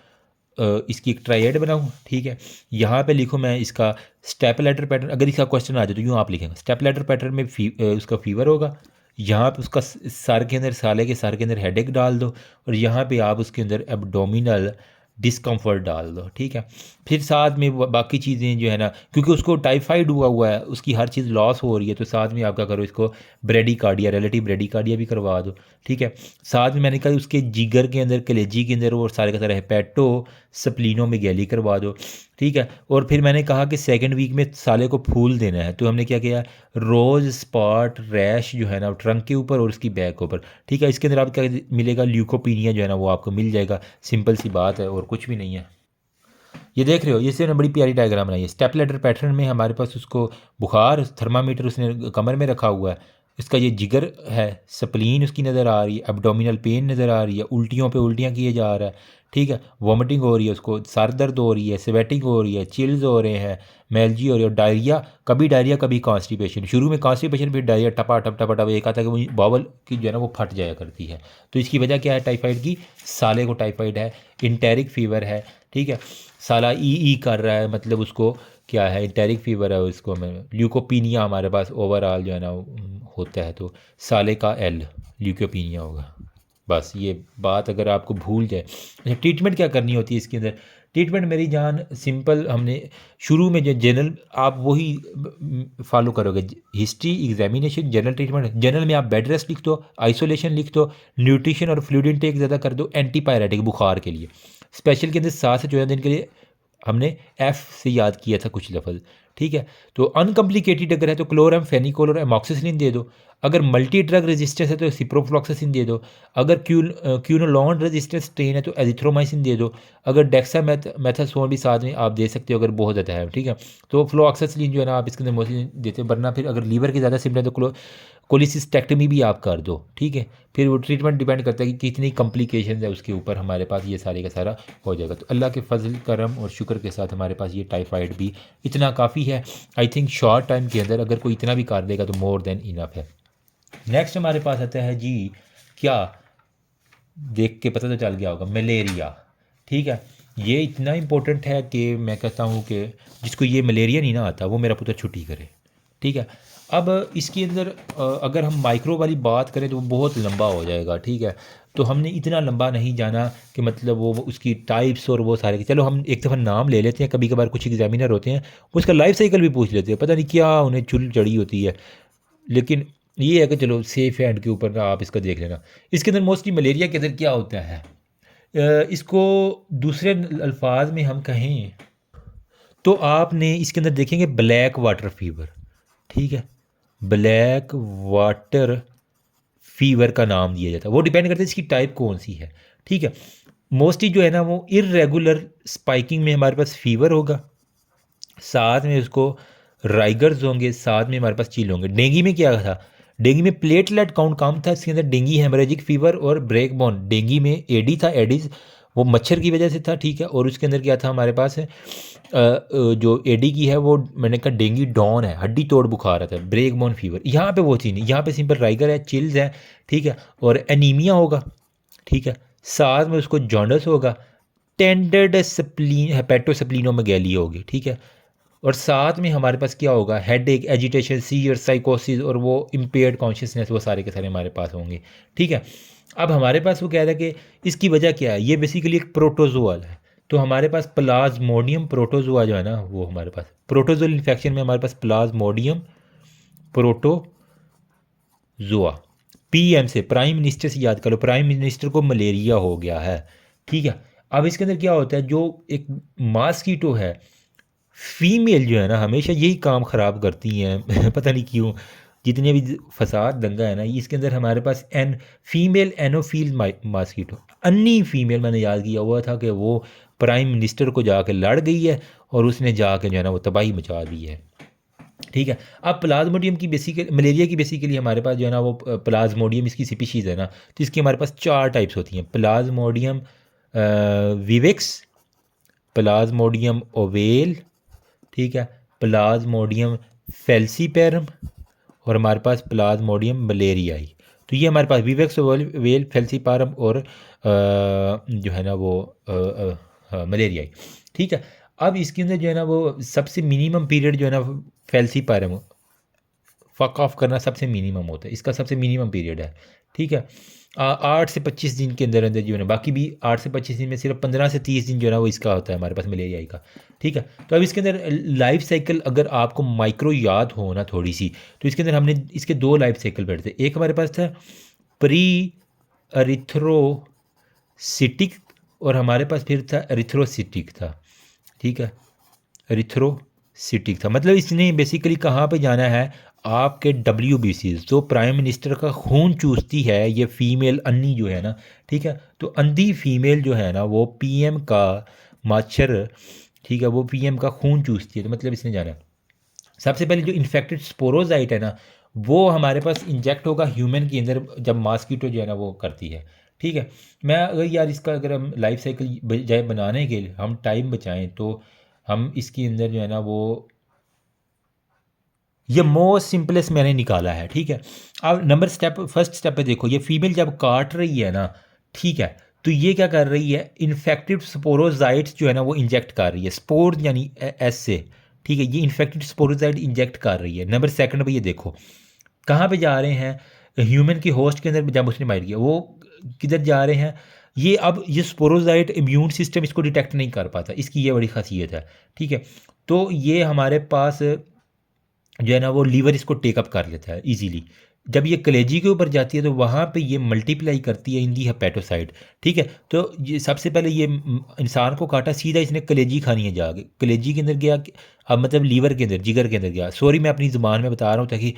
इसकी एक ट्रायड बनाऊं, ठीक है। यहाँ पे लिखूँ मैं इसका स्टेप लैडर पैटर्न। अगर इसका क्वेश्चन आ जाए तो यूँ आप लिखेंगे, स्टेप लैडर पैटर्न में उसका फीवर होगा, यहाँ पे उसका सर के अंदर, साले के सर के अंदर हेडेक डाल दो, और यहाँ पे आप उसके अंदर एब्डोमिनल डिस्कम्फर्ट डाल दो, ठीक है। फिर साथ में बाकी चीज़ें जो है ना, क्योंकि उसको टाइफाइड हुआ हुआ है, उसकी हर चीज़ लॉस हो रही है, तो साथ में आपका करो इसको ब्रेडिकार्डिया, रिलेटिव ब्रेडिकार्डिया भी करवा दो, ठीक है। साथ में मैंने कहा उसके जिगर के अंदर, कलेजी के अंदर, और सारे का सारा हेपेटो स्प्लीनो में गैली करवा दो, ठीक है। और फिर मैंने कहा कि सेकंड वीक में साले को फूल देना है, तो हमने क्या किया, रोज़ स्पॉट रैश जो है ना ट्रंक के ऊपर और उसकी बैक के ऊपर, ठीक है। इसके अंदर आपको क्या मिलेगा, ल्यूकोपीनिया जो है ना वो आपको मिल जाएगा। सिंपल सी बात है और कुछ भी नहीं है। ये देख रहे हो, ये से बड़ी प्यारी डायग्राम बनाई है। स्टेप लैडर पैटर्न में हमारे पास उसको बुखार, थर्मामीटर उसने कमर में रखा हुआ है, इसका ये जिगर है, स्प्लीन उसकी नज़र आ रही है, एब्डोमिनल पेन नज़र आ रही है, उल्टियों पे उल्टियाँ किए जा रहा है, ठीक है। वॉमिटिंग हो रही है, उसको सर दर्द हो रही है, स्वेटिंग हो रही है, चिल्स हो रहे हैं, मेलजी हो रही है, डायरिया कभी कॉन्स्टिपेशन। शुरू में कॉन्स्टिपेशन, फिर डायरिया, टपा टप टपा टप, एक आता है कि वो बावल की जो है ना वो फट जाया करती है। तो इसकी वजह क्या है टाइफाइड की, साले को टाइफाइड है, इंटेरिक फीवर है, ठीक है। साला ई कर रहा है, मतलब उसको क्या है, इंटेरिक फीवर है, उसको में ल्यूकोपीनिया हमारे पास ओवरऑल जो है ना होता है, तो साले का एल ल्यूकोपीनिया होगा। बस ये बात अगर आपको भूल जाए। अच्छा, ट्रीटमेंट क्या करनी होती है इसके अंदर? ट्रीटमेंट मेरी जान सिंपल, हमने शुरू में जो जनरल आप वही फॉलो करोगे, history, examination, general treatment. General में आप बेड रेस्ट लिख दो, आइसोलेशन लिख दो, न्यूट्रिशन और फ्लूइड इनटेक ज़्यादा कर दो, एंटीपायरेटिक बुखार के लिए। स्पेशल के अंदर 7 से 14 दिन के लिए हमने एफ से याद किया था कुछ लफ्ज़, ठीक है। तो अनकम्प्लिकेटेड अगर है तो क्लोरम, फेनिकोल और एमॉक्सिसिलिन दे दो। अगर मल्टी ड्रग रेजिस्टेंस है तो सिप्रोफ्लॉक्सासिन दे दो। अगर क्यूनोलॉन रेजिस्टेंस स्ट्रेन है तो एजिथ्रोमाइसिन दे दो। अगर मेथासोन भी साथ में आप दे सकते हो अगर बहुत ज़्यादा है, ठीक है। तो फ्लोक्सासिलिन जो है ना आप इसके अंदर मोस्टली देते हो, वरना फिर अगर लीवर की ज़्यादा सिम्टम है तो कोलिसिस्टेक्टमी भी आप कर दो, ठीक है। फिर वो ट्रीटमेंट डिपेंड करता है कि कितनी कॉम्प्लिकेशंस है उसके ऊपर, हमारे पास ये सारे का सारा हो जाएगा। तो अल्लाह के फजल करम और शुक्र के साथ हमारे पास ये टाइफाइड भी इतना काफ़ी है। आई थिंक शॉर्ट टाइम के अंदर अगर कोई इतना भी कर देगा तो मोर देन इनफ है। नेक्स्ट हमारे पास आता है जी, क्या देख के पता तो चल गया होगा, मलेरिया, ठीक है। ये इतना इम्पोर्टेंट है कि मैं कहता हूँ कि जिसको ये मलेरिया नहीं ना आता वो मेरा पुत्र छुट्टी करे, ठीक है। अब इसके अंदर अगर हम माइक्रो वाली बात करें तो वो बहुत लंबा हो जाएगा, ठीक है। तो हमने इतना लंबा नहीं जाना कि मतलब वो उसकी टाइप्स और वो सारे, चलो हम एक दफ़ा नाम ले लेते हैं। कभी कभार कुछ एग्जामिनर होते हैं वो उसका लाइफ साइकिल भी पूछ लेते हैं, पता नहीं क्या उन्हें चुल चढ़ी होती है। लेकिन ये है कि चलो सेफ हैंड के ऊपर का आप इसका देख लेना। इसके अंदर मोस्टली मलेरिया के अंदर क्या होता है, इसको दूसरे अल्फाज में हम कहें तो आपने इसके अंदर देखेंगे ब्लैक वाटर फीवर, ठीक है। ब्लैक वाटर फीवर का नाम दिया जाता है, वो डिपेंड करता है इसकी टाइप कौन सी है, ठीक है। मोस्टली जो है ना वो इर्रेगुलर स्पाइकिंग में हमारे पास फीवर होगा, साथ में उसको राइगर्स होंगे, साथ में हमारे पास चील होंगे। डेंगू में क्या था, डेंगू में प्लेटलेट काउंट कम था, इसके अंदर डेंगू हेमरेजिक फीवर और ब्रेक बोन। डेंगू में एडी था, एडीज वो मच्छर की वजह से था, ठीक है। और उसके अंदर क्या था हमारे पास है जो एडी की है वो मैंने कहा डेंगू डॉन है, हड्डी तोड़ बुखार आता है, ब्रेक बोन फीवर। यहाँ पे वो चीज़ नहीं, यहाँ पे सिंपल राइगर है, चिल्स है, ठीक है, और एनीमिया होगा, ठीक है। साथ में उसको जॉन्डस होगा, टेंडर्ड स्प्लीन हेपेटोस्प्लीनोमेगैली होगी, ठीक है। और साथ में हमारे पास क्या होगा, हेड एक, एजिटेशन, सीवियर साइकोसिस और वो इम्पेयर्ड कॉन्शियसनेस, वो सारे के सारे हमारे पास होंगे, ठीक है। अब हमारे पास वो कह रहा है कि इसकी वजह क्या है, ये बेसिकली एक प्रोटोजोअल है। तो हमारे पास प्लाज्मोडियम प्रोटोजोआ जो है ना वो हमारे पास प्रोटोजोअल इन्फेक्शन में हमारे पास प्लाज्मोडियम प्रोटोजोआ, पीएम से, प्राइम मिनिस्टर से याद करो, प्राइम मिनिस्टर को मलेरिया हो गया है, ठीक है। अब इसके अंदर क्या होता है, जो एक मॉस्किटो है, फीमेल जो है ना हमेशा यही काम ख़राब करती हैं पता नहीं क्यों। जितने भी फसाद दंगा है ना ये इसके अंदर हमारे पास फीमेल एनोफील मॉस्किटो, अन्नी फीमेल, मैंने याद किया हुआ था कि वो प्राइम मिनिस्टर को जाके लड़ गई है और उसने जाके जो है ना वो तबाही मचा दी है, ठीक है। अब प्लाज्मोडियम की बेसिकली, मलेरिया की बेसिकली हमारे पास जो है ना वो प्लाज्मोडियम इसकी स्पीशीज़ है ना, तो इसकी हमारे पास 4 टाइप्स होती हैं, प्लाज्मोडियम विवेक्स, प्लाज्मोडियम ओवेल, ठीक है, प्लाज्मोडियम फेल्सीपेरम और हमारे पास प्लाज्मोडियम मलेरियाई। तो ये हमारे पास विवेक्स वेल फेल्सीपारम और जो है ना वो मलेरियाई, ठीक है। अब इसके अंदर जो है ना वो सबसे मिनिमम पीरियड जो है ना फेल्सीपारम फक ऑफ करना सबसे मिनिमम होता है, इसका सबसे मिनिमम पीरियड है, ठीक है। 8 से 25 दिन के अंदर अंदर जो है ना, बाकी भी 8 से 25 दिन में सिर्फ 15 से 30 दिन जो है ना वो इसका होता है हमारे पास मलेरिया का, ठीक है। तो अब इसके अंदर लाइफ साइकिल अगर आपको माइक्रो याद हो ना थोड़ी सी, तो इसके अंदर हमने इसके 2 लाइफ साइकिल बैठते, एक हमारे पास था प्री एरिथ्रोसिटिक और हमारे पास फिर था एरिथ्रोसिटिक था, ठीक है, एरिथ्रोसिटिक था। मतलब इसने बेसिकली कहाँ पे जाना है, आपके WBC जो प्राइम मिनिस्टर का खून चूसती है, ये फीमेल अन्नी जो है ना, ठीक है। तो अंधी फीमेल जो है ना वो PM का मच्छर, ठीक है, वो PM का खून चूसती है, तो मतलब इसने जाना है। सबसे पहले जो इन्फेक्टेड स्पोरोजाइट है ना वो हमारे पास इंजेक्ट होगा ह्यूमन के अंदर जब मॉस्किटो जो है ना वो करती है, ठीक है। मैं अगर यार इसका अगर हम लाइफ साइकिल बजाय बनाने के लिए हम टाइम बचाएं तो हम इसके अंदर जो है ना वो ये मोस्ट सिंपलेस्ट मैंने निकाला है, ठीक है। अब फर्स्ट स्टेप पे देखो, ये फीमेल जब काट रही है ना, ठीक है, तो ये क्या कर रही है, इन्फेक्टेड स्पोरोजाइट्स जो है ना वो इंजेक्ट कर रही है, स्पोर यानी एस से, ठीक है, ये इन्फेक्टेड स्पोरोजाइट इंजेक्ट कर रही है। नंबर सेकंड पे ये देखो कहाँ पे जा रहे हैं, ह्यूमन की होस्ट के अंदर जब उसने मार किया वो किधर जा रहे हैं, ये अब ये स्पोरोजाइट इम्यून सिस्टम इसको डिटेक्ट नहीं कर पाता, इसकी ये बड़ी खासियत है। ठीक है, तो ये हमारे पास जो है ना वो लीवर इसको टेकअप कर लेता है इजीली। जब ये कलेजी के ऊपर जाती है तो वहाँ पे ये मल्टीप्लाई करती है इन दी हेपेटोसाइट। ठीक है, तो ये सबसे पहले ये इंसान को काटा, सीधा इसने कलेजी खानी है, जाके कलेजी के अंदर गया, अब मतलब लीवर के अंदर, जिगर के अंदर गया। सॉरी मैं अपनी ज़ुबान में बता रहा हूँ ताकि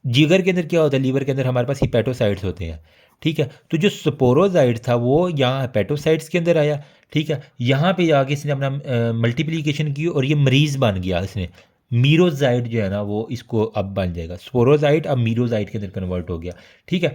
जिगर के अंदर क्या होता है, लीवर के अंदर हमारे पास हिपेटोसाइट्स होते हैं। ठीक है, तो जो स्पोरोजाइट था वो यहाँ हेपेटोसाइट्स के अंदर आया। ठीक है, यहाँ पे आके इसने अपना मल्टीप्लिकेशन की और ये मरीज़ बन गया। इसने मीरोजाइट जो है ना वो इसको अब बन जाएगा, स्पोरोजाइट अब मीरोजाइट के अंदर कन्वर्ट हो गया। ठीक है,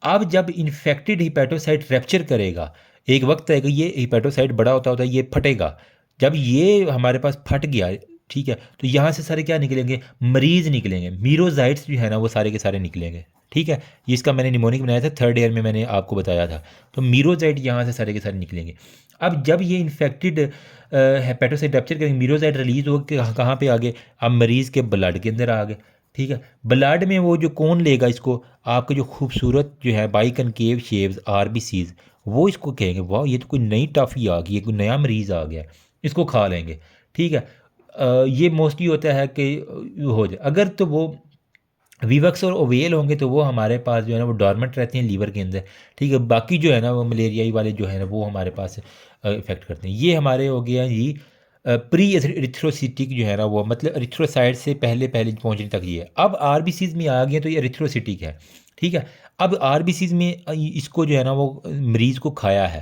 अब जब इन्फेक्टेड हिपेटोसाइट रैप्चर करेगा, एक वक्त आएगा ये हिपेटोसाइट बड़ा होता होता है, ये फटेगा। जब ये हमारे पास फट गया, ठीक है, तो यहाँ से सारे क्या निकलेंगे, मरीज़ निकलेंगे, मीरोजाइट्स जो है ना वो सारे के सारे निकलेंगे। ठीक है, ये इसका मैंने निमोनिक बनाया था, थर्ड ईयर में मैंने आपको बताया था। तो मीरोजाइट यहाँ से सारे के सारे निकलेंगे। अब जब ये इन्फेक्टेड हेपेटोसाइट रैप्चर करेंगे, मीरोजाइट रिलीज हो के कहाँ पे आ गए, अब मरीज़ के ब्लड के अंदर आ गए। ठीक है, ब्लड में वो जो कौन लेगा इसको, आपके जो खूबसूरत जो है बाई कनकेव शेप्स RBCs, वो इसको कहेंगे वाह ये तो कोई नई टॉफ़ी आ गई है, कोई नया मरीज़ आ गया, इसको खा लेंगे। ठीक है, ये मोस्टली होता है कि हो जाए, अगर तो वो वीवक्स और ओवेल होंगे तो वो हमारे पास जो है ना वो डॉर्मेंट रहते हैं लीवर के अंदर। ठीक है, बाकी जो है ना वो मलेरियाई वाले जो है ना वो हमारे पास इफेक्ट करते हैं। ये हमारे हो गया जी प्री एरिथ्रोसिटिक जो है ना वो, मतलब एरिथ्रोसाइट से पहले पहले पहुंचने तक ये है। अब RBCs में आ गए तो ये एरिथ्रोसिटिक है। ठीक है, अब RBCs में इसको जो है ना वो मरीज़ को खाया है,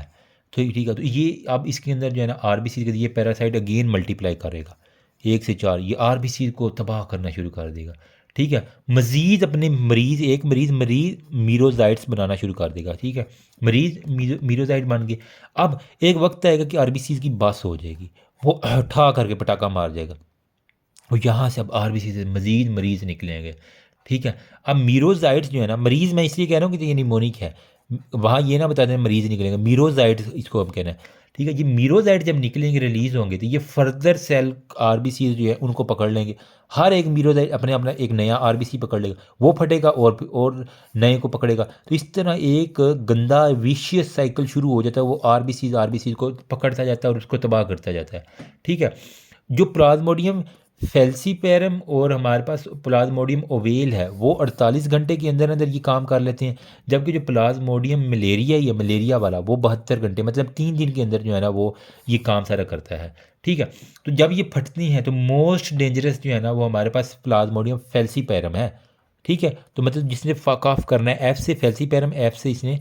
तो ठीक है, तो ये अब इसके अंदर जो है ना RBC के ये पैरासाइट अगेन मल्टीप्लाई करेगा 1 से 4, ये RBC को तबाह करना शुरू कर देगा। ठीक है, मज़ीद अपने मरीज़ मीरोजाइट्स बनाना शुरू कर देगा। ठीक है, मीरोजाइट बन गए। अब एक वक्त आएगा कि RBCs की बस हो जाएगी, वो ठा करके पटाखा मार जाएगा, और यहाँ से अब RBC से मज़ीद मरीज़ निकलेंगे। ठीक है, अब मीरोजाइट्स जो है ना, मरीज़ मैं इसलिए कह रहा हूँ कि ये निमोनिक है, वहाँ ये ना बता दें मरीज़ निकलेंगे, मीरोजाइट्स इसको अब कहना है। ठीक है, ये मीरोजाइट जब निकलेंगे, रिलीज़ होंगे, तो ये फर्दर सेल RBC जो है उनको पकड़ लेंगे। हर एक मीरोजाइट अपने अपना एक नया RBC पकड़ लेगा, वो फटेगा और नए को पकड़ेगा। तो इस तरह एक गंदा विशियस साइकिल शुरू हो जाता है, वो RBC को पकड़ता जाता है और उसको तबाह करता जाता है। ठीक है, जो प्लाज्मोडियम फेल्सीपेरम और हमारे पास प्लाज्मोडियम ओवेल है वो 48 घंटे के अंदर अंदर ये काम कर लेते हैं, जबकि जो प्लाज्मोडियम मलेरिया या मलेरिया वाला वो 72 घंटे, मतलब 3 दिन के अंदर जो है ना वो ये काम सारा करता है। ठीक है, तो जब ये फटती हैं तो मोस्ट डेंजरस जो है ना वो हमारे पास प्लाज्मोडियम फेल्सीपेरम है। ठीक है, तो मतलब जिसने फक ऑफ करना है, F से फेल्सीपेरम, F से इसने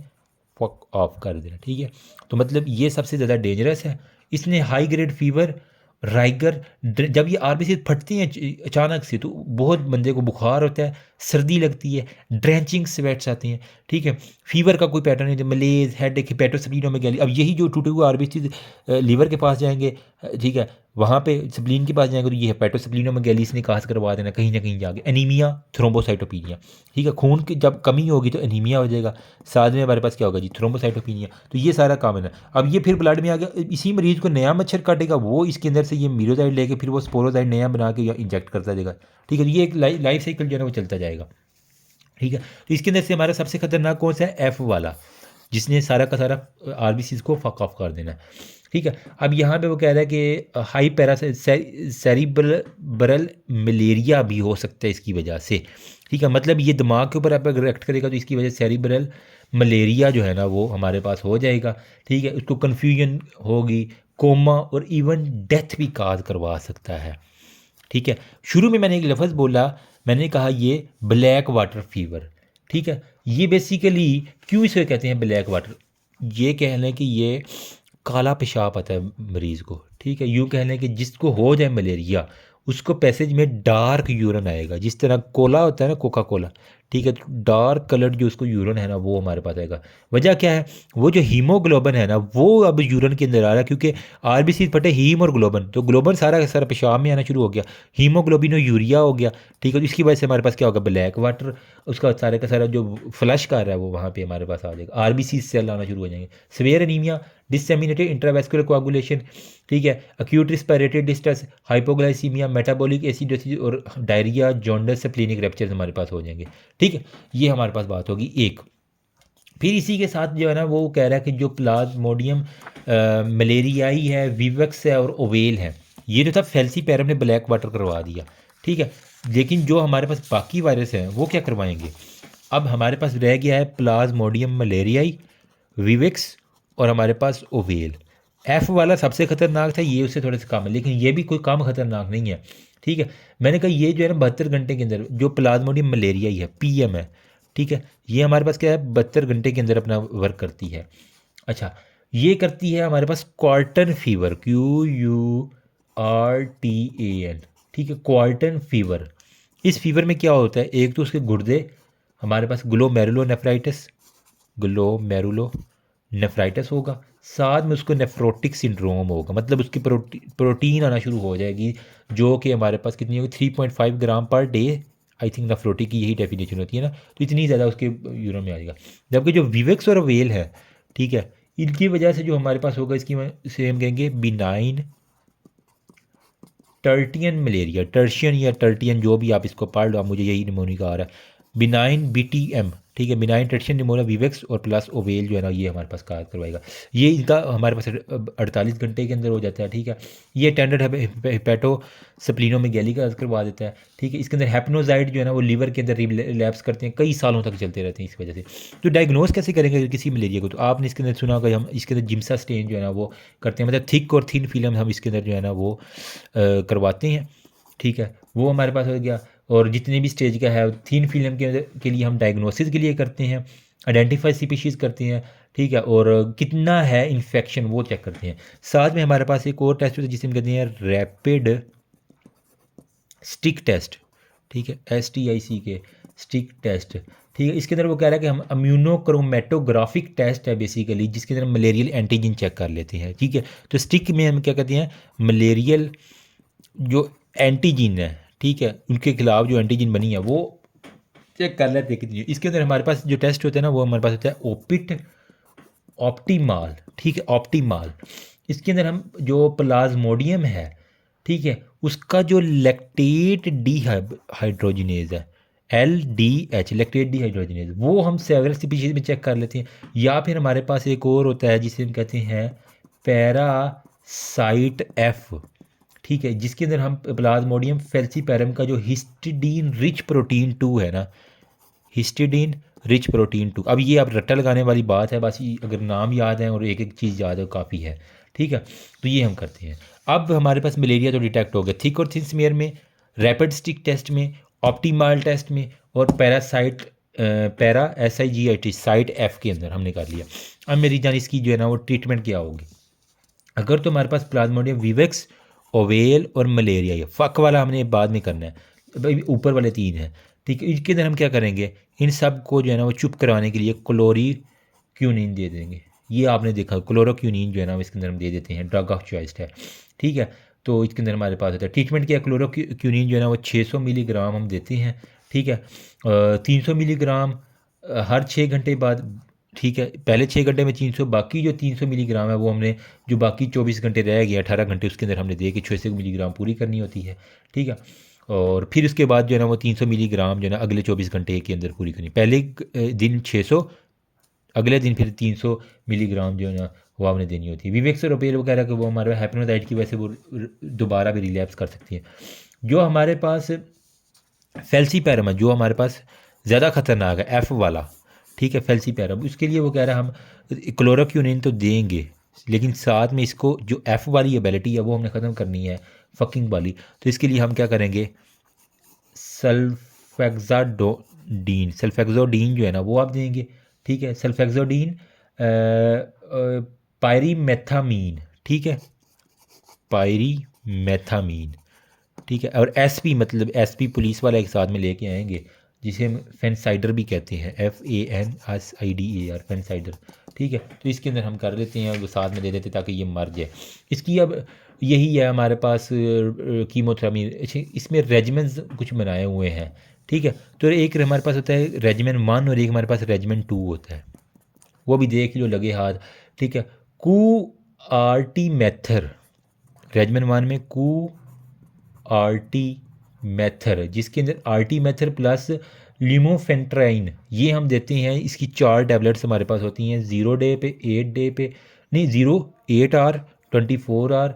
फक ऑफ कर देना। ठीक है, तो मतलब ये सबसे ज़्यादा डेंजरस है। इसने हाई ग्रेड फीवर, राइगर, जब ये RBC फटती हैं अचानक से तो बहुत बंदे को बुखार होता है, सर्दी लगती है, ड्रेंचिंग स्वेट्स आती हैं। ठीक है, फीवर का कोई पैटर्न नहीं, मलेज, हेड एक, हिपेटोस्प्लीनोमेगाली। अब यही जो टूटे हुए RBC लीवर के पास जाएंगे, ठीक है, वहाँ पे स्प्लीन के पास जाएंगे तो ये हिपेटोस्प्लीनोमेगाली इसने काज करवा देना कहीं ना कहीं जाके, एनीमिया, थ्रोम्बोसाइटोपिनिया। ठीक है, खून की जब कमी होगी तो एनीमिया हो जाएगा, साथ में हमारे पास क्या होगा जी, थ्रोम्बोसाइटोपिनिया। तो ये सारा कॉमन है। अब ये फिर ब्लड में आ गया, इसी मरीज़ को नया मच्छर काटेगा, वो इसके अंदर से ये मीरोजाइड लेके फिर वो स्पोरोजाइड नया बना के इंजेक्ट करता जाएगा। ठीक है, तो ये एक लाइफ साइकिल जो है ना वो चलता जाएगा। ठीक है, तो इसके अंदर से हमारा सबसे खतरनाक कौन सा है, F वाला, जिसने सारा का सारा RBCs को फक ऑफ कर देना है। ठीक है, अब यहाँ पे वो कह रहा है कि हाई सेरिब्रल मलेरिया भी हो सकता है इसकी वजह से। ठीक है, मतलब ये दिमाग के ऊपर आप अगर एक्ट करेगा तो इसकी वजह से सेरिब्रल मलेरिया जो है ना वो हमारे पास हो जाएगा। ठीक है, उसको कन्फ्यूजन होगी, कोमा और इवन डेथ भी काज करवा सकता है। ठीक है, शुरू में मैंने एक लफ्ज़ बोला, मैंने कहा ये ब्लैक वाटर फीवर। ठीक है, ये बेसिकली क्यों इसे कहते हैं ब्लैक वाटर, ये कह लें कि ये काला पेशाब आता है मरीज़ को। ठीक है, यूँ कह लें कि जिसको हो जाए मलेरिया उसको पैसेज में डार्क यूरन आएगा, जिस तरह कोला होता है ना, कोका कोला। ठीक है, डार्क कलर्ड जो उसको यूरन है ना वो हमारे पास आएगा। वजह क्या है, वो जो हीमोग्लोबिन है ना वो अब यूरन के अंदर आ रहा है, क्योंकि RBC फटे हीम और ग्लोबन, तो ग्लोबन सारा का सारा पेशाब में आना शुरू हो गया, हीमोग्लोबिन और यूरिया हो गया। ठीक है, तो इसकी वजह से हमारे पास क्या होगा, ब्लैक वाटर, उसका सारे का सारा जो फ्लश कर रहा है वो वहाँ पे हमारे पास आ जाएगा, RBC सेल आना शुरू हो जाएंगे। सीवियर एनीमिया, डिससेमिनेटेड इंट्रावेस्कुलर कोआगुलेशन, ठीक है, acute respiratory distress, hypoglycaemia, metabolic acidosis और डायरिया, जॉन्डिस, स्प्लीनिक रैप्चर्स हमारे पास हो जाएंगे। ठीक है, ये हमारे पास बात होगी एक। फिर इसी के साथ जो है ना वो कह रहा है कि जो प्लाज्मोडियम मलेरियाई है, विवक्स है और ओवेल है, ये जो था फेल्सीपैरम ने ब्लैक वाटर करवा दिया, ठीक है। लेकिन जो हमारे पास बाकी वायरस हैं वो क्या करवाएंगे? अब हमारे पास रह गया है प्लाज्मोडियम मलेरियाई, विवेक्स और हमारे पास ओवेल। एफ वाला सबसे खतरनाक था, ये उससे थोड़ा सा कम है, लेकिन ये भी कोई कम खतरनाक नहीं है, ठीक है। मैंने कहा ये जो है ना 72 घंटे के अंदर जो प्लाज्मोडियम मलेरिया ही है, पीएम है, ठीक है, ये हमारे पास क्या है 72 घंटे के अंदर अपना वर्क करती है। अच्छा, ये करती है हमारे पास क्वार्टन फीवर, QURTAN, ठीक है, क्वार्टन फीवर। इस फीवर में क्या होता है, एक तो उसके गुर्दे, हमारे पास ग्लोमेरुलो नेफ्राइटिस होगा, साथ में उसको नेफ्रोटिक सिंड्रोम होगा, मतलब उसकी प्रोटीन आना शुरू हो जाएगी, जो कि हमारे पास कितनी होगी 3.5 ग्राम per day. I think nephrotic की यही डेफिनेशन होती है ना, तो इतनी ज़्यादा उसके यूरिन में आ जाएगा। जबकि जो विवेक्स और वेल है, ठीक है, इनकी वजह से जो हमारे पास होगा इसकी से हम कहेंगे बिनाइन टर्टियन मलेरिया, टर्शियन या टर्टियन जो भी आप इसको पढ़ लो, आप मुझे यही निमोनिया आ रहा है, बिनाइन BTM, ठीक है, बिनाइन टर्शियन निमोनिया विवेक्स और प्लस ओवेल जो है ना ये हमारे पास कार करवाएगा। ये इनका हमारे पास 48 घंटे के अंदर हो जाता है, ठीक है। ये टेंडर हिपैटो स्प्लिनोमेगैली का करवा देता है, ठीक है। इसके अंदर हेप्नोजाइड जो है ना वो लीवर के अंदर रिलैप्स करते हैं, कई सालों तक चलते रहते हैं इस वजह से। तो डायग्नोस कैसे करेंगे किसी मलेरिया को? तो आपने इसके अंदर सुना कि हम इसके अंदर जिम्सा स्टेन जो है ना वो करते हैं, मतलब थिक और थिन फिल्म हम इसके अंदर जो है ना वो करवाते हैं, ठीक है, वो हमारे पास हो गया। और जितने भी स्टेज का है थीन फिल्म के लिए हम डायग्नोसिस के लिए करते हैं, आइडेंटिफाई स्पीशीज़ करते हैं, ठीक है, और कितना है इन्फेक्शन वो चेक करते हैं। साथ में हमारे पास एक और टेस्ट होता है जिसे हम कहते हैं रैपिड स्टिक टेस्ट, ठीक है, STIC स्टिक टेस्ट, ठीक है। इसके अंदर वो कह रहा है कि हम इम्यूनोक्रोमेटोग्राफिक टेस्ट है बेसिकली, जिसके अंदर मलेरियल एंटीजन चेक कर लेते हैं, ठीक है। तो स्टिक में हम क्या कहते हैं, मलेरियल जो एंटीजन है, ठीक है, उनके खिलाफ जो एंटीजन बनी है वो चेक कर लेते हैं कितनी है। इसके अंदर हमारे पास जो टेस्ट होता है ना वो हमारे पास होता है ऑप्टिमाल, ठीक है, ऑप्टिमाल। इसके अंदर हम जो प्लाज्मोडियम है, ठीक है, उसका जो लैक्टेट डी हाइड्रोजिनेज है, LDH, लैक्टेट डी हाइड्रोजिनेज, वो हम सेवरल स्पीशीज में चेक कर लेते हैं। या फिर हमारे पास एक और होता है जिसे हम कहते हैं पैरासाइट F, ठीक है, जिसके अंदर हम प्लाज्मोडियम फेल्सीपैरम का जो हिस्टिडीन रिच प्रोटीन 2 है ना, हिस्टिडीन रिच प्रोटीन 2, अब ये आप रट्टा लगाने वाली बात है, बस अगर नाम याद है और एक एक चीज़ याद है काफ़ी है, ठीक है। तो ये हम करते हैं। अब हमारे पास मलेरिया तो डिटेक्ट हो गया थिक और थिन स्मीयर में, रैपिड स्टिक टेस्ट में, ऑप्टीमाल टेस्ट में, और पैरा SIGIT साइट F के अंदर हमने कर लिया। अब मेरी जान इसकी जो है ना वो ट्रीटमेंट क्या होगी? अगर तो हमारे पास प्लाज्मोडियम विवेक्स, ओवेल और मलेरिया है, फ़क वाला हमने बाद में करना है, भाई ऊपर वाले 3 हैं, ठीक है। इसके अंदर हम क्या करेंगे, इन सब को जो है ना वो चुप करवाने के लिए क्लोरोक्विनीन दे देंगे। ये आपने देखा क्लोरोक्विनीन जो है ना इसके अंदर हम दे देते हैं, ड्रग ऑफ चॉइस है, ठीक है। तो इसके अंदर हमारे पास होता है ट्रीटमेंट क्या, क्लोरोक्विनीन जो है ना वो 600 मिलीग्राम हम देते हैं, ठीक है। 300 मिलीग्राम हर 6 घंटे बाद, ठीक है, पहले 6 घंटे में 300, बाकी जो 300 मिलीग्राम है वो हमने जो बाकी 24 घंटे रह गए 18 घंटे उसके अंदर हमने दे के 600 मिलीग्राम पूरी करनी होती है, ठीक है। और फिर उसके बाद जो है ना वो 300 मिलीग्राम जो है ना अगले 24 घंटे के अंदर पूरी करनी, पहले दिन 600, अगले दिन फिर 300 मिलीग्राम जो है ना वो आपने देनी होती है। विवेक्स और ओपेल वगैरह के वो हमारे हेपेनोजाइट की वजह से वो दोबारा भी रिलैप्स कर सकती है। जो हमारे पास फेल्सीपैरम है, जो हमारे पास ज़्यादा खतरनाक है F वाला, ठीक है, फेल्सीपैरम, उसके लिए वो कह रहा है हम क्लोरोक्विनीन तो देंगे, लेकिन साथ में इसको जो F वाली एबिलिटी है वो हमने ख़त्म करनी है, फकिंग वाली। तो इसके लिए हम क्या करेंगे, सल्फेक्साडीन जो है ना वो आप देंगे, ठीक है, सल्फेक्साडीन पायरीमेथामीन, ठीक है, पायरीमेथामीन, ठीक है। और SP मतलब SP पुलिस वाला एक साथ में लेके आएंगे, जिसे हम फेंसाइडर भी कहते हैं, FANSIDAR, फेंसाइडर, ठीक है। तो इसके अंदर हम कर लेते हैं, वो साथ में दे देते ताकि ये मर जाए। इसकी अब यही है हमारे पास कीमोथेरेपी। इसमें रेजिमेंट्स कुछ बनाए हुए हैं, ठीक है। तो एक हमारे पास होता है रेजिमेंट 1 और एक हमारे पास रेजिमेंट 2 होता है, वो भी देख लो लगे हाथ, ठीक है। QRT मेथड, रेजिमेंट 1 में QRT मैथर, जिसके अंदर आर्टी मैथर प्लस लिमोफेंट्राइन ये हम देते हैं। इसकी 4 टैबलेट्स हमारे पास होती हैं 0 डे पे, 8 डे पे, नहीं 0 8 आर, 24 आर,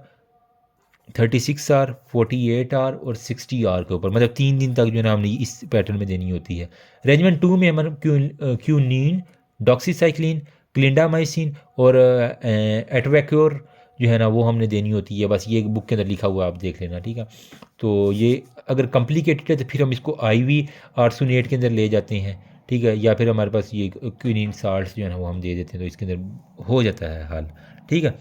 36 आर, 48 आर और 60 आर के ऊपर, मतलब 3 दिन तक जो है ना हमने इस पैटर्न में देनी होती है। रेजिमेंट 2 में हमारे क्यूनीन, डॉक्सीसाइक्लिन, क्लिंडामाइसिन और एटवैक्योर जो है ना वो हमने देनी होती है। बस ये बुक के अंदर लिखा हुआ है, आप देख लेना, ठीक है। तो ये अगर कॉम्प्लिकेटेड है तो फिर हम इसको IV आर्सोनेट के अंदर ले जाते हैं, ठीक है, या फिर हमारे पास ये क्विनिन साल्ट्स जो है ना वो हम दे देते हैं, तो इसके अंदर हो जाता है हल, ठीक है।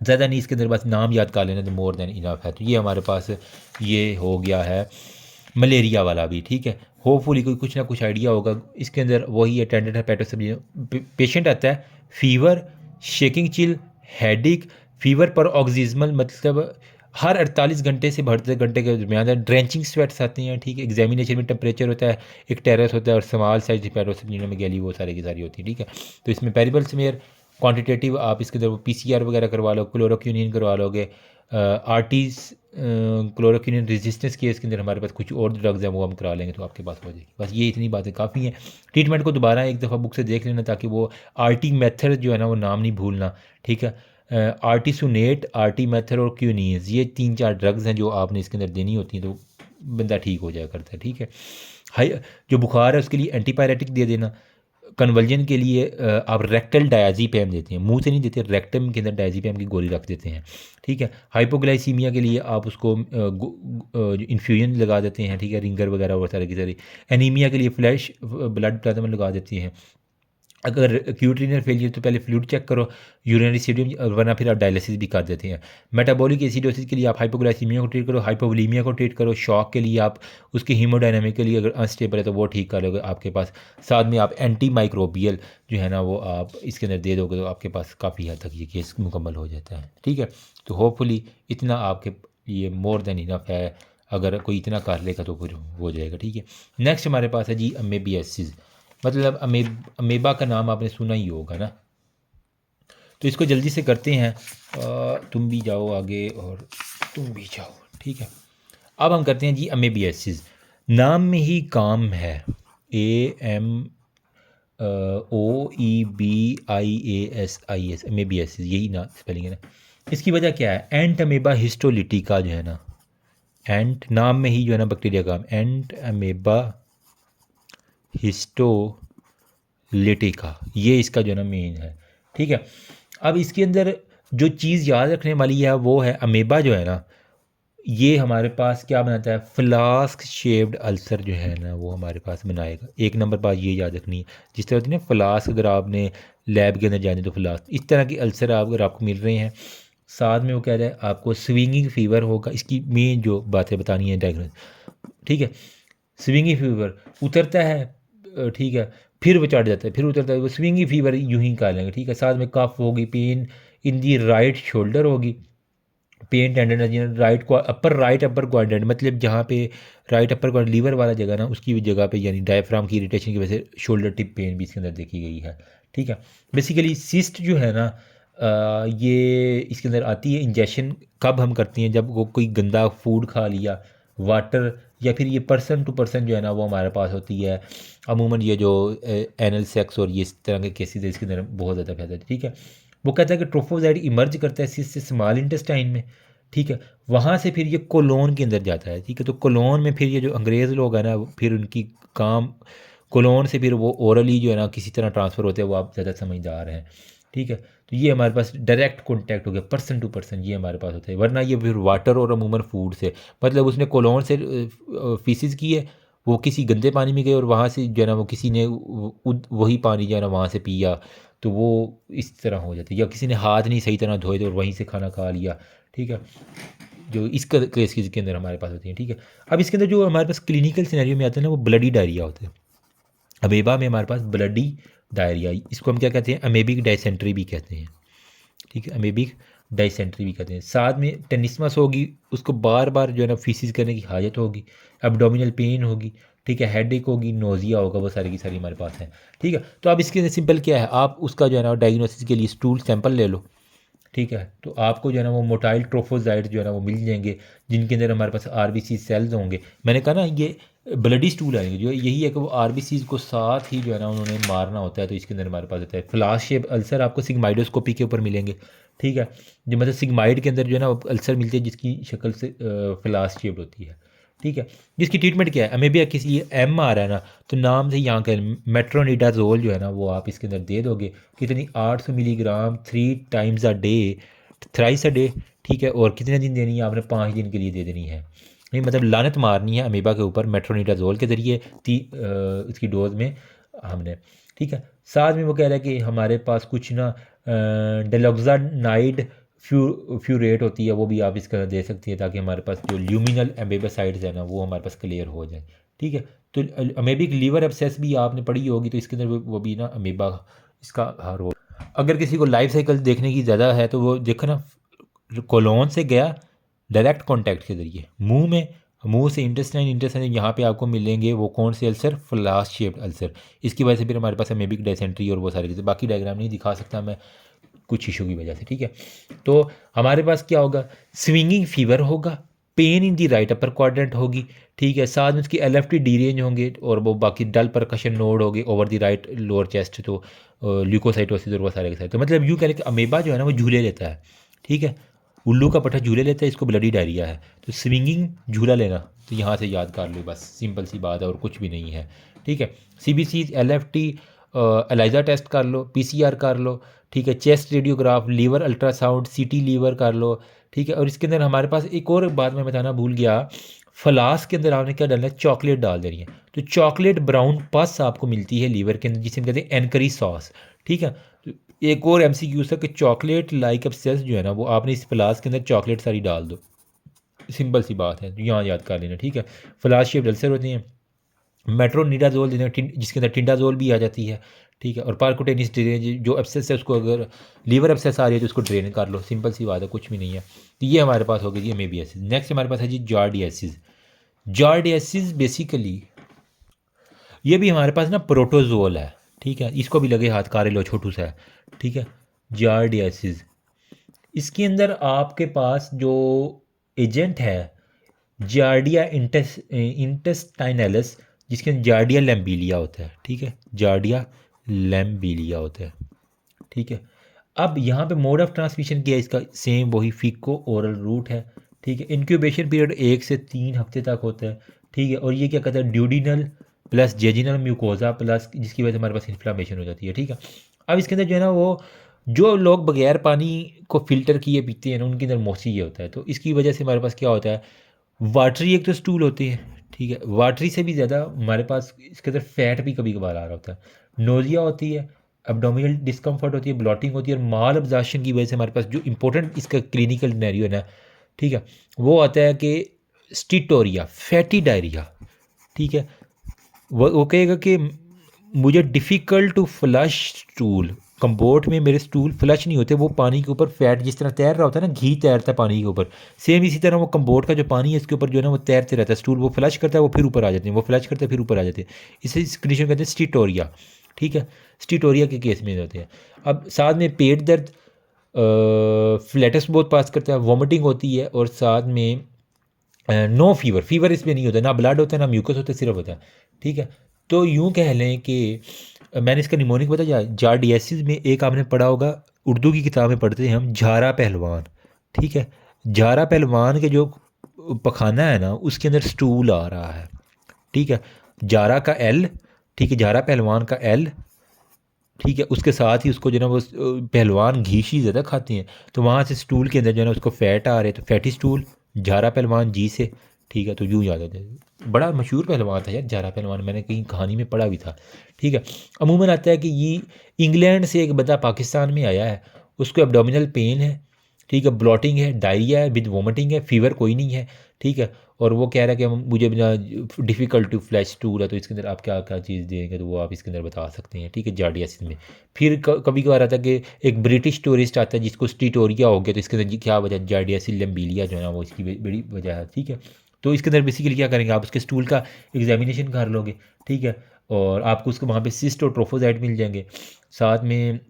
ज़्यादा नहीं, इसके अंदर बस नाम याद कर लेना तो मोर देन इनफ है। तो ये हमारे पास ये हो गया है मलेरिया वाला भी, ठीक है। होपफुली कोई कुछ ना कुछ आइडिया होगा। इसके अंदर वही अटेंडेंट हेपेटोसब्जी पेशेंट आता है, fever, shaking chill, headache, fever पर ऑक्सीजमल, मतलब हर 48 घंटे से 72 घंटे के दरमियान ड्रेंचिंग स्वेट्स आती हैं, ठीक है। एग्जामिनेशन में टेम्परेचर होता है, एक टेरस होता है और स्मॉल साइज हेपेटोसब्जी में गैली वो सारी की सारी होती है, ठीक है। तो इसमें पेरिबल स्मेयर क्वांटिटेटिव आप इसके अंदर PCR वगैरह करवा लो, क्लोरोक्विनिन करवा लोगे। आर्टीज क्लोरोक्विनिन रेजिस्टेंस केस के अंदर हमारे पास कुछ और ड्रग्स हैं वो हम करा लेंगे तो आपके पास हो जाएगी। बस ये इतनी बातें काफ़ी हैं। ट्रीटमेंट को दोबारा एक दफ़ा बुक से देख लेना ताकि वो आर्टी मेथड जो है ना वो नाम नहीं भूलना, ठीक है। आर्टीसुनेट, आर्टी मेथड और क्यूनीज ये 3-4 ड्रग्स हैं जो आपने इसके अंदर देनी होती हैं, तो बंदा ठीक हो जाया करता है, ठीक है। हाई जो बुखार है उसके लिए एंटीपायरेटिक दे देना। कन्वर्जन के लिए आप रेक्टल डायज़ीपैम देते हैं, मुंह से नहीं देते, रेक्टम के अंदर डायज़ीपैम की गोली रख देते हैं, ठीक है। हाइपोग्लाइसीमिया के लिए आप उसको इन्फ्यूजन लगा देते हैं, ठीक है, रिंगर वगैरह और सारे की सारी। एनीमिया के लिए फ्लैश ब्लड प्लाज्मा लगा देते हैं। अगर एक्यूट रीनल फेलियर तो पहले फ्लूइड चेक करो, यूरिनरी सीडियम, वरना फिर आप डायलिसिस भी कर देते हैं। मेटाबॉलिक एसिडोसिस के लिए आप हाइपोग्लाइसीमिया को ट्रीट करो, हाइपोवोलीमिया को ट्रीट करो। शॉक के लिए आप उसके हीमोडायनामिक के लिए अगर अनस्टेबल है तो वो ठीक कर लोगे आपके पास। साथ में आप एंटी माइक्रोबियल जो है ना वो आप इसके अंदर दे दोगे तो आपके पास काफ़ी हद तक ये केस मुकम्मल हो जाता है, ठीक है। तो होपफुली इतना आपके लिए मोर देन इनफ है, अगर कोई इतना कर लेगा तो फिर हो जाएगा, ठीक है। नेक्स्ट हमारे पास है जी अमेबियासिस, मतलब अमेबा का नाम आपने सुना ही होगा ना। तो इसको जल्दी से करते हैं, तुम भी जाओ आगे और तुम भी जाओ, ठीक है। अब हम करते हैं जी अमेबियासिस, नाम में ही काम है, AMOEBIASIS, अमेबियासिस यही ना स्पेलिंग है ना। इसकी वजह क्या है, एंट अमेबा हिस्टोलिटिका जो है ना, एंट नाम में ही जो है ना बैक्टीरिया का, एंट अमेबा हिस्टोलिटिका ये इसका जो है ना मेन है, ठीक है। अब इसके अंदर जो चीज़ याद रखने वाली है वो है अमेबा जो है ना ये हमारे पास क्या बनाता है, फ्लास्क शेप्ड अल्सर जो है ना वो हमारे पास बनाएगा। एक नंबर बात ये याद रखनी है, जिस तरह होती है ना फ्लास्क, अगर आपने लैब के अंदर जाने तो फ्लास्क इस तरह के अल्सर अगर आपको मिल रहे हैं। साथ में वो कह रहा है आपको स्विंगिंग फीवर होगा, इसकी मेन जो बातें बतानी है डायग्नोस, ठीक है। स्विंगिंग फीवर उतरता है, ठीक है, फिर वो चढ़ जाता है, फिर उतरता है, वो स्विंगी फीवर यूं ही कर लेंगे, ठीक है। साथ में कफ होगी, pain in the right shoulder होगी, पेन टेंडर राइट को राइट अपर क्वाड्रेंट, मतलब जहाँ पे राइट अपर क्वाड्रेंट लीवर वाला जगह ना उसकी जगह पे यानी डायफ्राम की इरिटेशन की वजह से शोल्डर टिप पेन भी इसके अंदर देखी गई है, ठीक है। बेसिकली सिस्ट जो है ना ये इसके अंदर आती है। इंजेक्शन कब हम करते हैं, जब वो कोई गंदा फूड खा लिया, वाटर, या फिर ये पर्सन टू पर्सन जो है ना वो हमारे पास होती है। अमूमन ये जो एनल सेक्स और ये इस तरह के केसेस है इसके अंदर बहुत ज़्यादा फैलता है, ठीक है। वो कहता है कि ट्रोफोजाइड इमर्ज करता है सिस्ट से स्मॉल इंटेस्टाइन में, ठीक है। वहाँ से फिर ये कोलोन के अंदर जाता है, ठीक है। तो कोलोन में फिर ये जो अंग्रेज़ लोग हैं ना फिर उनकी काम कोलोन से फिर वो ओरली जो है ना किसी तरह ट्रांसफ़र होते हैं, वो आप ज़्यादा समझदार हैं, ठीक है। तो ये हमारे पास डायरेक्ट कॉन्टैक्ट हो गया पर्सन टू पर्सन, ये हमारे पास होता है। वरना ये फिर वाटर और अमूमन फूड से, मतलब उसने कोलोन से फीसिस की है, वो किसी गंदे पानी में गए और वहाँ से जो है ना वो किसी ने वही पानी जो है ना वहाँ से पिया, तो वो इस तरह हो जाता है। या किसी ने हाथ नहीं सही तरह धोए थे और वहीं से खाना खा लिया, ठीक है, जो इस केस के अंदर हमारे पास होती है, ठीक है। अब इसके अंदर जो हमारे पास क्लिनिकल सिनेरियो में आता है ना वो ब्लडी डायरिया होता है। अमेबा में हमारे पास ब्लडी डायरिया, इसको हम क्या कहते हैं, अमेबिक डायसेंट्री भी कहते हैं, ठीक है, अमेबिक डायसेंट्री भी कहते हैं। साथ में टेनिस्मस होगी, उसको बार बार जो है ना फीसिस करने की हाजत होगी, एब्डोमिनल पेन होगी, ठीक है, हेडेक होगी, नोजिया होगा, वो सारी की सारी हमारे पास है, ठीक है। तो अब इसके सिंपल क्या है, आप उसका जो है ना डायग्नोसिस के लिए स्टूल सैंपल ले लो, ठीक है, तो आपको जो है ना वो मोटाइल ट्रोफोजाइट जो है ना वो मिल जाएंगे, जिनके अंदर हमारे पास आरबीसी सेल्स होंगे। मैंने कहा ना ये ब्लडी स्टूल आएंगे, जो यही है कि वो आरबीसी को साथ ही जो है ना उन्होंने मारना होता है, तो इसके अंदर हमारे पास होता है फ्लास शेप अल्सर, आपको सिग्माइडोस्कोपी के ऊपर मिलेंगे। ठीक है, जो मतलब सिग्माइड के अंदर जो है ना अल्सर मिलती है जिसकी शक्ल से फ्लास शेप होती है। ठीक है, जिसकी ट्रीटमेंट क्या है, अमेबिया किसी एम आ रहा है ना, तो नाम से यहाँ का मेट्रोनिडाजोल जो है ना वो आप इसके अंदर दे दोगे। कितनी 800 milligram 3 times a day, thrice a day. ठीक है, और कितने दिन देनी है आपने, 5 दिन के लिए दे देनी है। नहीं मतलब लानत मारनी है अमीबा के ऊपर मेट्रोनिडाजोल के ज़रिए इसकी डोज में हमने। ठीक है, साथ में वो कह रहा है कि हमारे पास कुछ ना डेलोक्सानाइड फ्यूरेट होती है, वो भी आप इसका दे सकती है, ताकि हमारे पास जो ल्यूमिनल एमेबासाइड्स है ना वो हमारे पास क्लियर हो जाए। ठीक है, तो अमेबिक लीवर एब्सेस भी आपने पढ़ी होगी, तो इसके अंदर वो भी ना अमीबा इसका रोल। अगर किसी को लाइफ साइकिल देखने की ज़्यादा है तो वो देखो ना, कोलोन से गया डायरेक्ट कांटेक्ट के ज़रिए मुंह में, मुंह से इंटेस्टाइन, इंटेस्टाइन यहाँ पे आपको मिलेंगे वो कौन से अल्सर, फ्लास शेप्ड अल्सर। इसकी वजह से फिर हमारे पास अमेबिक डायसेंट्री और वो सारी चीज़ें, बाकी डायग्राम नहीं दिखा सकता मैं कुछ इशू की वजह से। ठीक है, तो हमारे पास क्या होगा, स्विंगिंग फीवर होगा, pain in the right upper quadrant होगी। ठीक है, साथ में उसकी एलएफटी डी रेंज होंगे, और वो बाकी डल परकशन नोड होगी over the right lower chest, तो ल्यूकोसाइटोसिस और वो सारे के साथ। तो मतलब यूँ कह रहे कि अमेबा जो है ना वो झूले लेता है। ठीक है, उल्लू का पट्टा झूले लेता है, इसको ब्लडी डायरिया है, तो स्विंगिंग झूला लेना, तो यहाँ से याद कर लो, बस सिंपल सी बात है और कुछ भी नहीं है। ठीक है, सीबीसी, एलएफटी, एलाइजा टेस्ट कर लो, पीसीआर कर लो। ठीक है, चेस्ट रेडियोग्राफ, लीवर अल्ट्रासाउंड, सीटी लीवर कर लो। ठीक है, और इसके अंदर हमारे पास एक और बात मैं बताना भूल गया, फ्लास्क के अंदर आपने क्या डालना है, चॉकलेट डाल देनी है। तो चॉकलेट ब्राउन पस आपको मिलती है लीवर के अंदर, जिसे हम कहते हैं एनकरी सॉस। ठीक है, तो एक और एमसीक्यू था कि चॉकलेट लाइक अपसेस जो है ना वो आपने इस फ्लास्क के अंदर चॉकलेट सारी डाल दो, सिंपल सी बात है, यहाँ याद कर लेना। ठीक है, फ्लास्क शेप्ड अल्सर होती हैं, मेट्रोनिडाजोल देना, जिसके अंदर टिंडाजोल भी आ जाती है। ठीक है, और पार्कोटेनिस ड्रेनेज, जो एब्सेस है उसको, अगर लीवर एब्सेस आ रही है तो उसको ड्रेन कर लो, सिंपल सी बात है, कुछ भी नहीं है। तो ये हमारे पास हो गई जी अमेबियासिस। नेक्स्ट हमारे पास है जी जार्डियासिस। जार्डियासिस बेसिकली ये भी हमारे पास ना प्रोटोजोल है। ठीक है, इसको भी लगे हाथ, कारे लो छोटू सा है। ठीक है, जार्डियासिस, इसके अंदर आपके पास जो एजेंट है जार्डिया इंटेस्टाइनलिस, जिसके अंदर जार्डिया लैम्बिलिया होता है। ठीक है, जार्डिया लैम्बिलिया होता है। ठीक है, अब यहाँ पे मोड ऑफ ट्रांसमिशन क्या है इसका, सेम वही फिको ओरल रूट है। ठीक है, इंक्यूबेशन पीरियड 1 से 3 हफ्ते तक होता है। ठीक है, और ये क्या कहता है, ड्यूडिनल प्लस जेजिनल म्यूकोजा प्लस, जिसकी वजह से हमारे पास इन्फ्लामेशन हो जाती है। ठीक है, अब इसके अंदर जो है ना वो जो लोग बगैर पानी को फिल्टर किए पीते हैं ना उनके अंदर मोसी ये होता है, तो इसकी वजह से हमारे पास क्या होता है, वाटरी एक तो स्टूल होती है। ठीक है, वाटरी से भी ज़्यादा हमारे पास इसके अंदर फैट भी कभी कभार आ रहा होता है, नोजिया होती है, एब्डोमिनल डिस्कम्फर्ट होती है, ब्लॉटिंग होती है, और माल अब्जॉर्प्शन की वजह से हमारे पास जो इंपॉर्टेंट इसका क्लिनिकल सिनेरियो है ना, ठीक है, वो आता है कि स्टीटोरिया, फैटी डायरिया। ठीक है, वो कहेगा कि मुझे डिफ़िकल्ट टू फ्लश स्टूल, कंबोट में मेरे स्टूल फ्लश नहीं होते, वो पानी के ऊपर फैट जिस तरह तैर रहा होता है ना, घी तैरता है पानी के ऊपर, सेम इसी तरह वो कंबोट का जो पानी है इसके ऊपर जो है ना वो तैरते रहता है, स्टूल वो फ्लश करता है, वो फिर ऊपर आ जाते हैं, वो फ्लश करता है फिर ऊपर आ जाते हैं। इस कंडीशन कहते हैं स्टीटोरिया। ठीक है, स्टीटोरिया के केस में होते हैं। अब साथ में पेट दर्द, फ्लैटस बहुत पास करता है, वॉमिटिंग होती है, और साथ में नो फीवर, फीवर इसमें नहीं होता, ना ब्लड होता है ना म्यूकस होता है, सिर्फ होता है। ठीक है, तो यूँ कह लें कि मैंने इसका निमोनिक बताया, जार्डियासिस में एक आपने पढ़ा होगा, उर्दू की किताब में पढ़ते हैं हम, झारा पहलवान। ठीक है, झारा पहलवान के जो पखाना है ना उसके अंदर स्टूल आ रहा है। ठीक है, जारा का एल, ठीक है, झारा पहलवान का एल। ठीक है, उसके साथ ही उसको जो है ना वो पहलवान घी शी ज़्यादा खाते हैं, तो वहाँ से स्टूल के अंदर जो है ना उसको फैट आ रहे, तो फैटी स्टूल, झारा पहलवान जी से। ठीक है, तो यूँ याद आता है, बड़ा मशहूर पहलवान था यार झारा पहलवान, मैंने कहीं कहानी में पढ़ा भी था। ठीक है, अमूमन आता है कि ये इंग्लैंड से एक बंदा पाकिस्तान में आया है, उसको एब्डोमिनल पेन है। ठीक है, ब्लॉटिंग है, डायरिया है विद वोमिटिंग है, फीवर कोई नहीं है। ठीक है, और वो कह रहा है कि मुझे डिफ़िकल्ट टू फ्लैश टूल है, तो इसके अंदर आप क्या क्या चीज़ देंगे, तो वो आप इसके अंदर बता सकते हैं। ठीक है, जार्डियासिस में फिर कभी कभार आता है कि एक ब्रिटिश टूरिस्ट आता है जिसको स्टीटोरिया हो गया, तो इसके अंदर क्या वजह, जार्डियासिस लैम्बिलिया जो है ना वो इसकी बड़ी वजह है। ठीक है, तो इसके अंदर बेसिकली क्या करेंगे, आप उसके स्टूल का एग्जामिनेशन कर लोगे। ठीक है, और आपको उसको वहाँ पे सिस्ट और ट्रोफोजाइट मिल जाएंगे। साथ में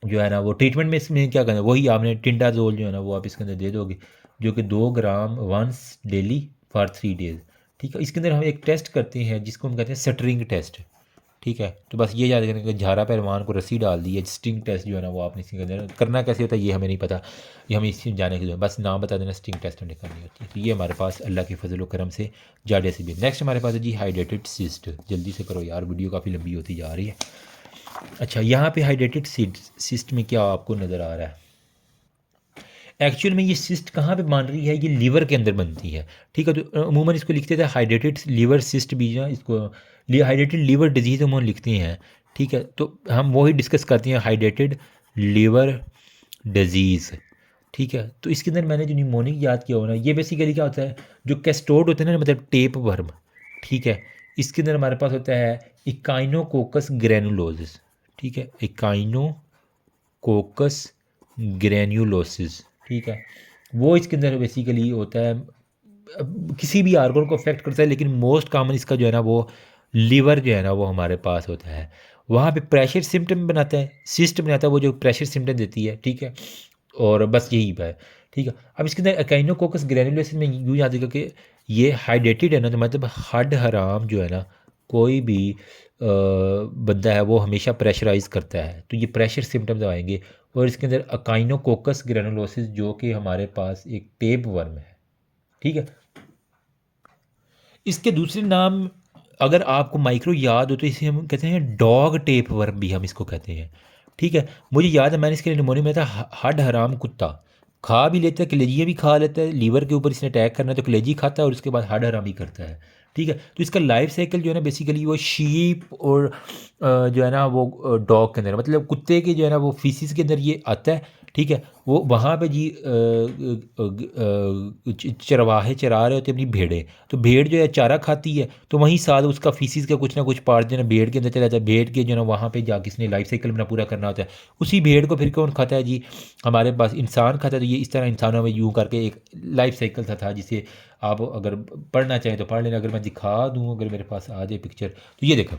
जो है ना वो ट्रीटमेंट में इसमें क्या करना है, वही आपने टिंडाजोल जो है ना वो आप इसके अंदर दे दोगे, जो कि 2 ग्राम वंस डेली फॉर 3 डेज़। ठीक है, इसके अंदर हम एक टेस्ट करते हैं जिसको हम कहते हैं स्टरिंग टेस्ट। ठीक है, तो बस ये याद रखने कि झारा पहलवान को रस्सी डाल दी है, स्टिंग टेस्ट जो है ना वो आपने इसके अंदर करना कैसे होता है ये हमें नहीं पता, ये हमें इसी जाने की बस नाम बता देना, स्टिंग टेस्ट हमने करनी होती है। तो ये हमारे पास अल्लाह के फजल करम से जाडे से भी। नेक्स्ट हमारे पास है जी हाइड्रेटेड सिस्ट। जल्दी से करो यार, वीडियो काफ़ी लंबी होती जा रही है। अच्छा, यहाँ पे हाइड्रेटेड सिस्ट में क्या आपको नज़र आ रहा है, एक्चुअल में ये सिस्ट कहाँ पे बन रही है, ये लीवर के अंदर बनती है। ठीक है, तो अमूमन इसको लिखते थे हाइड्रेटेड लीवर सिस्ट भी, ना इसको हाइड्रेटेड लीवर डिजीज़ अमूमन लिखते हैं। ठीक है, तो हम वही डिस्कस करते हैं, हाइड्रेटेड लीवर डिजीज़। ठीक है, तो इसके अंदर मैंने जो निमोनिक याद किया हो ना, ये बेसिकली क्या होता है, जो कैस्टोड होते हैं ना, मतलब टेप वर्म। ठीक है, इसके अंदर हमारे पास होता है इकाइनोकोकस ग्रैनुलोसिस। ठीक है, इकाइनोकोकस ग्रैन्युलोसिस। ठीक है, वो इसके अंदर बेसिकली होता है, किसी भी आर्गन को अफेक्ट करता है, लेकिन मोस्ट कॉमन इसका जो है ना वो लीवर जो है ना वो हमारे पास होता है। वहाँ पे प्रेशर सिम्टम बनाता है, सिस्ट बनाता है, वो जो प्रेशर सिम्टम देती है। ठीक है, और बस यही है। ठीक है, अब इसके अंदर एकाइनोकोकस ग्रैनुलोसिस में यूँ याद रखिएगा कि ये हाइड्रेटेड है ना, तो मतलब हड हराम जो है ना, कोई भी बंदा है वो हमेशा प्रेशराइज करता है, तो ये प्रेशर सिम्टम्स आएंगे। और इसके अंदर अकाइनोकोकस ग्रैनुलोसिस जो कि हमारे पास एक टेप वर्म है। ठीक है, इसके दूसरे नाम अगर आपको माइक्रो याद हो तो इसे हम कहते हैं डॉग टेप वर्म भी हम इसको कहते हैं। ठीक है, मुझे याद है मैंने इसके लिए निमोनिया में था हड हराम कुत्ता, खा भी लेता है, कलेजिया भी खा लेता है, लीवर के ऊपर इसने अटैक करना है तो कलेजी खाता है और उसके बाद हड हराम भी करता है। ठीक है, तो इसका लाइफ साइकिल जो है ना बेसिकली वो शीप और जो है ना वो डॉग के अंदर, मतलब कुत्ते के जो है ना वो फीसिस के अंदर ये आता है। ठीक है, वो वहाँ पे जी चरवाहे चरा रहे होते हैं अपनी भेड़ें, तो भेड़ जो है चारा खाती है, तो वहीं साथ उसका फीसिस का कुछ ना कुछ पार्ट जो है ना भेड़ के अंदर चला जाता है। भेड़ के जो है ना वहाँ पे जा किसने लाइफ साइकिल अपना पूरा करना होता है, उसी भेड़ को फिर कौन खाता है जी, हमारे पास इंसान खाता है। तो ये इस तरह इंसानों में यूँ करके एक लाइफ साइकिल सा था, जिसे आप अगर पढ़ना चाहें तो पढ़ लेना। अगर मैं दिखा दूँ, अगर मेरे पास आ जाए पिक्चर, तो ये देखो।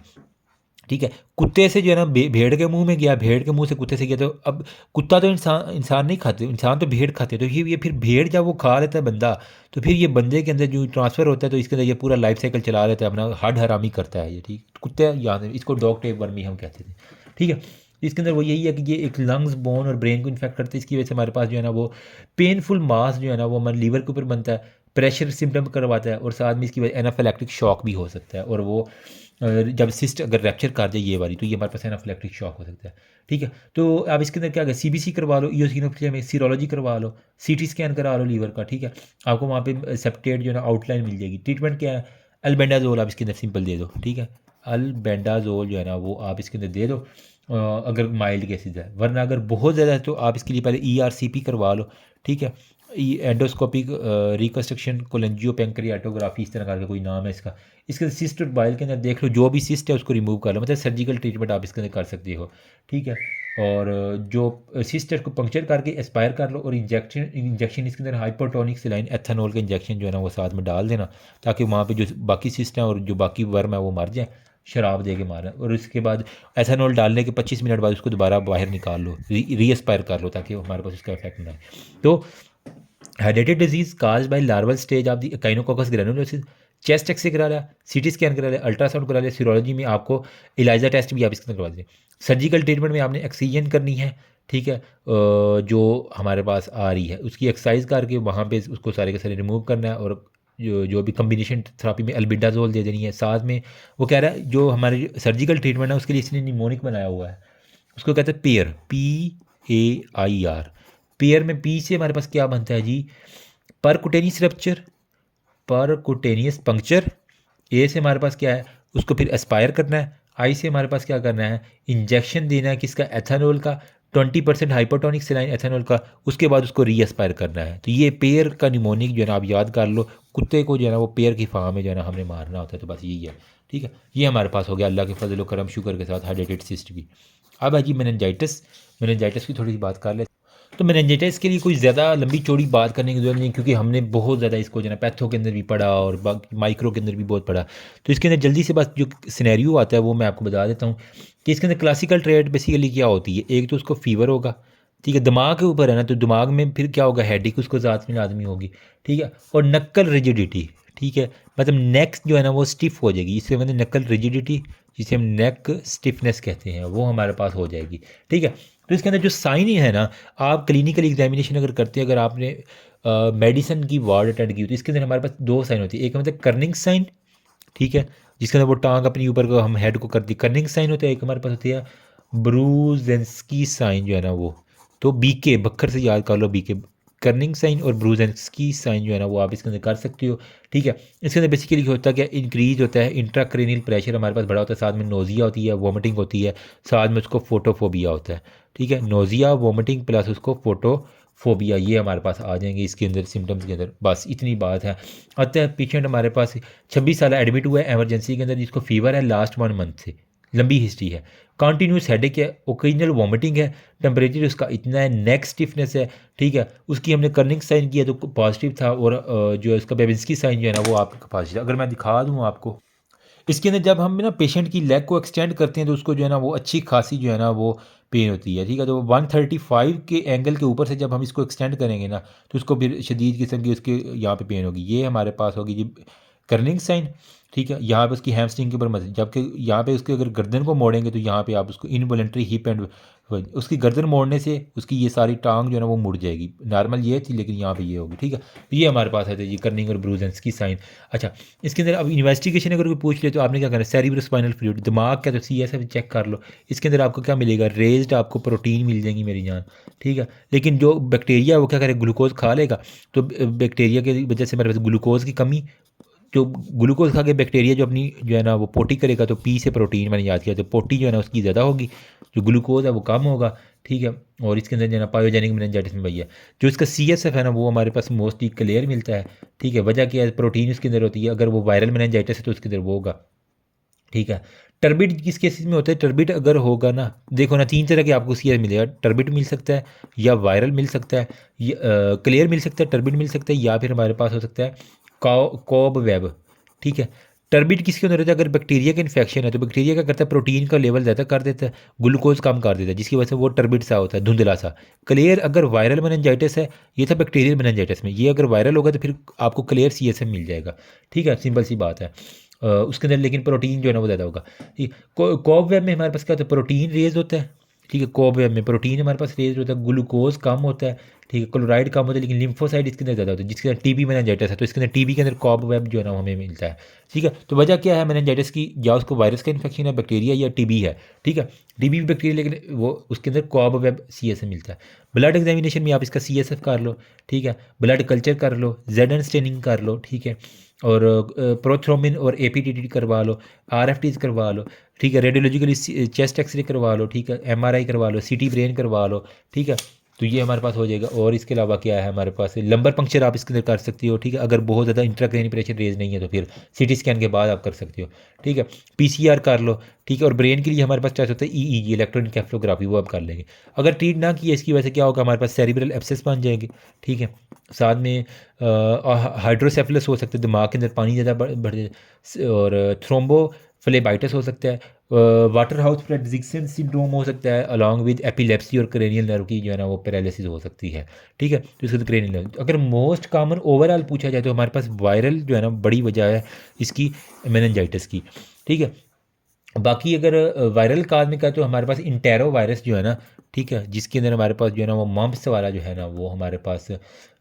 ठीक है, कुत्ते से जो है ना भेड़ के मुंह में गया, भेड़ के मुंह से कुत्ते से गया, तो अब कुत्ता तो इंसान नहीं खाते, इंसान तो भेड़ खाते, तो ये फिर भेड़ जब वो खा लेता है बंदा, तो फिर ये बंदे के अंदर जो ट्रांसफ़र होता है, तो इसके अंदर ये पूरा लाइफ साइकिल चला लेता है अपना, हड हरामी करता है ये। ठीक, कुत्ते याद है, इसको डॉग टेप वर्मी हम कहते थे। ठीक है, इसके अंदर वो यही है कि ये एक लंग्स, बोन और ब्रेन को इन्फेक्ट करते हैं। इसकी वजह से हमारे पास जो है ना वो पेनफुल मास जो है ना वो हमारे लीवर के ऊपर बनता है, प्रेशर सिम्टम करवाता है, और साथ में इसकी वजह एनाफिलैक्टिक शॉक भी हो सकता है। और वो जब सिस्ट अगर रैप्चर कर जाए ये वाली, तो ये हमारे पास एनाफिलैक्टिक शॉक हो सकता है। ठीक है, तो आप इसके अंदर क्या सीबीसी करवा लो, ईओसिनोफिलिया में सीरोलॉजी करवा लो, सीटी स्कैन करा लो लीवर का। ठीक है, आपको वहाँ पे सेप्टेट जो है ना आउटलाइन मिल जाएगी। ट्रीटमेंट क्या है, अल्बेंडाजोल आप इसके अंदर सिंपल दे दो। ठीक है, अल्बेंडाजोल जो है ना वो आप इसके अंदर दे दो अगर माइल्ड केसेज है, वरना अगर बहुत ज़्यादा है तो आप इसके लिए पहले ईआरसीपी करवा लो। ठीक है, एंडोस्कोपिक रिकन्स्ट्रक्शन कोलेंजियोपेंक्रियाटोग्राफी, इस तरह का कोई नाम है इसका। इसके सिस्ट और बाइल के अंदर देख लो, जो भी सिस्ट है उसको रिमूव कर लो, मतलब सर्जिकल ट्रीटमेंट आप इसके अंदर कर सकते हो। ठीक है, और जो सिस्ट है उसको पंक्चर करके एस्पायर कर लो, और इंजेक्शन इसके अंदर हाइपोटोनिक सिलाइन एथेनॉल का इंजेक्शन जो है ना वो साथ में डाल देना, ताकि वहाँ पे जो बाकी सिस्ट हैं और जो बाकी वर्म है वो मर जाए, शराब दे के मारा। और उसके बाद एथेनॉल डालने के 25 मिनट बाद उसको दोबारा बाहर निकाल लो, रीएस्पायर कर लो, ताकि हमारे पास उसका इफेक्ट ना आए। तो हाइड्रेटेड disease caused by larval stage of the Echinococcus granulosus, chest x-ray करा लिया, सीटी स्कैन करा लिया, अल्ट्रासाउंड करा लिया, सीरोलॉजी में आपको इलाइजा टेस्ट भी आप इसके अंदर करवा दें। सर्जिकल ट्रीटमेंट में आपने एक्सीजन करनी है। ठीक है, जो हमारे पास आ रही है उसकी एक्सरसाइज करके वहाँ पे उसको सारे के सारे रिमूव करना है, और जो भी कम्बिनेशन थेरापी में अल्बेंडाजोल दे देनी है साथ में। वो कह रहा है जो हमारे सर्जिकल ट्रीटमेंट है उसके लिए इसने निमोनिक बनाया हुआ है, उसको कहते हैं पेयर, PAIR। पेयर में पी से हमारे पास क्या बनता है जी, परकुटेनियस रप्चर, परकुटेनियस पंक्चर। ए से हमारे पास क्या है, उसको फिर एस्पायर करना है। आई से हमारे पास क्या करना है, इंजेक्शन देना है किसका, एथेनॉल का, 20% हाइपोटोनिक सेलाइन एथेनॉल का, उसके बाद उसको री एस्पायर करना है। तो ये पेयर का निमोनिक जो है ना आप याद कर लो, कुत्ते को जो है ना वो पेयर की फार्म में जो है ना हमने मारना होता है, तो बस यही है। ठीक है, ये हमारे पास हो गया अल्लाह के फजल करम शुक्र के साथ हाइड्रेटेड सिस्ट भी। अब है जी मेनिंजाइटिस, मेनिंजाइटिस की थोड़ी सी बात कर ले। तो मेनिंजाइटिस के लिए कोई ज़्यादा लंबी चौड़ी बात करने की ज़रूरत नहीं, क्योंकि हमने बहुत ज़्यादा इसको जो है ना पैथो के अंदर भी पढ़ा और बाकी माइक्रो के अंदर भी बहुत पढ़ा। तो इसके अंदर जल्दी से बस जो सिनेरियो आता है वो मैं आपको बता देता हूँ कि इसके अंदर क्लासिकल ट्रेड बेसिकली क्या होती है। एक तो उसको फीवर होगा, ठीक है, दिमाग के ऊपर है ना, तो दिमाग में फिर क्या होगा, हेडेक उसको ज़ात में लाजमी होगी, ठीक है, और नक्कल रिजिडिटी, ठीक है, मतलब नेक जो है ना वो स्टिफ हो जाएगी, इससे मतलब नक्कल रिजिडिटी जिसे हम नेक स्टिफनेस कहते हैं वो हमारे पास हो जाएगी, ठीक है। तो इसके अंदर जो साइन है ना, आप क्लिनिकल एग्जामिनेशन अगर करते हैं, अगर आपने मेडिसिन की वार्ड अटेंड की हो, तो इसके अंदर हमारे पास दो साइन होती है। एक मतलब कर्निंग साइन, ठीक है, जिसके अंदर वो टांग अपनी ऊपर को हम हेड को करती, कर्निंग साइन होता है। एक हमारे पास होती है ब्रूजेंस्की साइन जो है ना वो, तो बीके बक्खर से याद कर लो, बीके कर्निंग साइन और ब्रूजेंस्की साइन जो है ना वो आप इसके अंदर कर सकते हो, ठीक है। इसके अंदर बेसिकली होता है कि इंक्रीज होता है इंट्राक्रेनियल प्रेशर हमारे पास बड़ा होता है, साथ में नोजिया होती है, वॉमिटिंग होती है, साथ में उसको फोटोफोबिया होता है, ठीक है, नोजिया वॉमिटिंग प्लस उसको फोबिया, ये हमारे पास आ जाएंगे इसके अंदर सिम्टम्स के अंदर। बस इतनी बात है। आता है पेशेंट हमारे पास 26 साल एडमिट हुआ है एमरजेंसी के अंदर, जिसको फीवर है लास्ट 1 मंथ से, लंबी हिस्ट्री है, कॉन्टीन्यूस हेडेक है, ओकेजनल वॉमिटिंग है, टेम्परेचर उसका इतना है, नेक स्टिफनेस है, ठीक है। उसकी हमने कर्निंग साइन किया तो पॉजिटिव था, और जो है उसका बेबिंस्की साइन जो है ना वो आपका पॉजिटिव। अगर मैं दिखा दूँ आपको इसके अंदर, जब हम ना पेशेंट की लेग को एक्सटेंड करते हैं तो उसको जो है ना वो अच्छी खासी जो है ना वो पेन होती है, ठीक है। तो 135 के एंगल के ऊपर से जब हम इसको एक्सटेंड करेंगे ना, तो उसको फिर शदीद किस्म की उसके यहाँ पे पेन होगी। ये हमारे पास होगी जी कर्निंग साइन, ठीक है। यहाँ पे उसकी हैमस्ट्रिंग के ऊपर मत, जबकि यहाँ पे उसके अगर गर्दन को मोड़ेंगे तो यहाँ पे आप उसको इनवॉलेंट्री हिप एंड, उसकी गर्दन मोड़ने से उसकी ये सारी टांग जो है ना वो मुड़ जाएगी। नॉर्मल ये थी लेकिन यहाँ पे ये होगी, ठीक है। तो ये हमारे पास है जी कर्निंग और ब्रूजेंस की साइन। अच्छा, इसके अंदर अब इन्वेस्टिगेशन अगर कोई पूछ ले तो आपने क्या करना है, सेरिब्रोस्पाइनल फ्लूइड दिमाग का, तो CSF चेक कर लो। इसके अंदर आपको क्या मिलेगा, रेज्ड आपको प्रोटीन मिल जाएंगी मेरी जान, ठीक है। लेकिन जो बैक्टीरिया वो क्या करे, ग्लूकोज खा लेगा, तो बैक्टीरिया की वजह से मेरे पास ग्लूकोज की कमी, जो ग्लूकोज खा के बैक्टीरिया जो अपनी जो है ना वो पोटी करेगा, तो पी से प्रोटीन मैंने याद किया, तो पोटी जो है ना उसकी ज़्यादा होगी, जो ग्लूकोज है वो कम होगा, ठीक है। और इसके अंदर जो है ना पायोजेनिक मेनिंजाइटिस में भैया जो इसका CSF है ना वो हमारे पास मोस्टली क्लियर मिलता है, ठीक है। वजह क्या है, प्रोटीन उसके अंदर होती है। अगर वो वायरल मेनिंजाइटिस है तो उसके अंदर वो होगा, ठीक है। टर्बिट किस केसेस में होता है, टर्बिट अगर होगा ना, देखो ना 3 तरह के आपको CSF मिलेगा, टर्बिट मिल सकता है, या वायरल मिल सकता है, या क्लियर मिल सकता है, टर्बिट मिल सकता है, या फिर हमारे पास हो सकता है कॉब वेब, ठीक है। टर्बिट किसके अंदर होता है, अगर बैक्टीरिया का इन्फेक्शन है तो बैक्टीरिया क्या करता है, प्रोटीन का लेवल ज़्यादा कर देता है, ग्लूकोज कम कर देता है, जिसकी वजह से वो टर्बिट सा होता है, धुंधला सा। क्लियर अगर वायरल मेनिंजाइटिस है, ये था बैक्टीरियल मेनिंजाइटिस में, ये अगर वायरल होगा तो फिर आपको क्लियर CSF मिल जाएगा, ठीक है, सिंपल सी बात है। उसके अंदर लेकिन प्रोटीन जो है ना वो ज़्यादा होगा। ठीक, कॉब वेब में हमारे पास क्या होता है, प्रोटीन रेज होता है, ठीक है। कॉब वेब में प्रोटीन हमारे पास रेज होता है, ग्लूकोज कम होता है, ठीक है, क्लोराइड कम होता है, लेकिन लिम्फोसाइड इसके अंदर ज़्यादा होता है, जिसके अंदर TB मेनिंजाइटिस है, तो इसके अंदर TB के अंदर कॉब वेब जो है ना वो हमें मिलता है, ठीक है। तो वजह क्या है मेनिंजाइटिस की, या उसको वायरस का इन्फेक्शन है, बैक्टीरिया या TB है, ठीक है। TB भी बैक्टीरिया, लेकिन वो उसके अंदर कॉब वेब CSF मिलता है। ब्लड एग्जामिनेशन में आप इसका CSF कर लो, ठीक है, ब्लड कल्चर कर लो, ZN स्टेनिंग कर लो, ठीक है, और प्रोथ्रोमिन और APTT करवा लो, RFTs करवा लो, ठीक है, रेडियोलॉजिकली चेस्ट एक्सरे करवा लो, ठीक है, MRI करवा लो, CT ब्रेन करवा लो, ठीक है। तो ये हमारे पास हो जाएगा। और इसके अलावा क्या है हमारे पास, लंबर पंक्चर आप इसके अंदर कर सकती हो, ठीक है, अगर बहुत ज़्यादा इंट्राक्रेनियल प्रेशर रेज नहीं है तो फिर CT स्कैन के बाद आप कर सकते हो, ठीक है। PCR कर लो, ठीक है। और ब्रेन के लिए हमारे पास क्या होता है, EEG इलेक्ट्रोएन्केफेलोग्राफी, वो आप कर लेंगे। अगर ट्रीट ना किया इसकी वजह से क्या होगा, हमारे पास सेरिब्रल एब्सेस बन जाएंगे, ठीक है। साथ में हाइड्रोसेफलस हो सकता है, दिमाग के अंदर पानी ज़्यादा बढ़ जाए, और थ्रोम्बोफ्लेबाइटिस हो सकता है, वाटर हाउस फ्रेडरिक्सन सिंड्रोम हो सकता है, अलॉन्ग विद एपिलेप्सी, और क्रेनियल नर्व की जो है ना वो पैरालिसिस हो सकती है, ठीक है। तो इसके क्रेनियल नर्व, अगर मोस्ट कॉमन ओवरऑल पूछा जाए तो हमारे पास वायरल जो है ना बड़ी वजह है इसकी मेनिंजाइटिस की, ठीक है। बाकी अगर वायरल काज में का तो हमारे पास इंटेरो वायरस जो है ना, ठीक है, जिसके अंदर हमारे पास जो है ना वो मम्प्स वाला जो है ना वो हमारे पास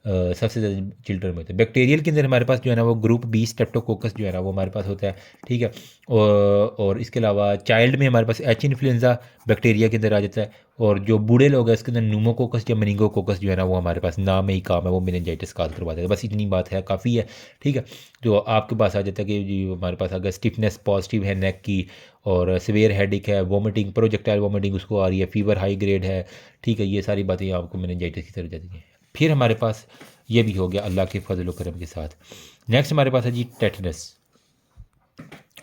सबसे ज़्यादा चिल्ड्रन में होता है। बैक्टीरियल के अंदर हमारे पास जो है ना वो ग्रुप B स्ट्रेप्टोकोकस जो है ना वो हमारे पास होता है, ठीक है। और इसके अलावा चाइल्ड में हमारे पास H इन्फ्लुएंजा बैक्टीरिया के अंदर आ जाता है, और जो बूढ़े लोग हैं इसके अंदर न्यूमोकोकस या मेनिंगोकोकस जो है ना वो हमारे पास नाम में ही काम है, वो मेनिंजाइटिस काज करवा देता है। बस इतनी बात है, काफ़ी है, ठीक है। तो आपके पास आ जाता है कि जी हमारे पास अगर स्टिफनेस पॉजिटिव है नेक की, और सिवियर हेडिक है, वोमिटिंग प्रोजेक्टाइल वोमिटिंग उसको आ रही है, फीवर हाई ग्रेड है, ठीक है, ये सारी बातें आपको मेनिंजाइटिस की तरफ जाती हैं। फिर हमारे पास ये भी हो गया अल्लाह के फजल व करम के साथ। नेक्स्ट हमारे पास है जी टेटनस।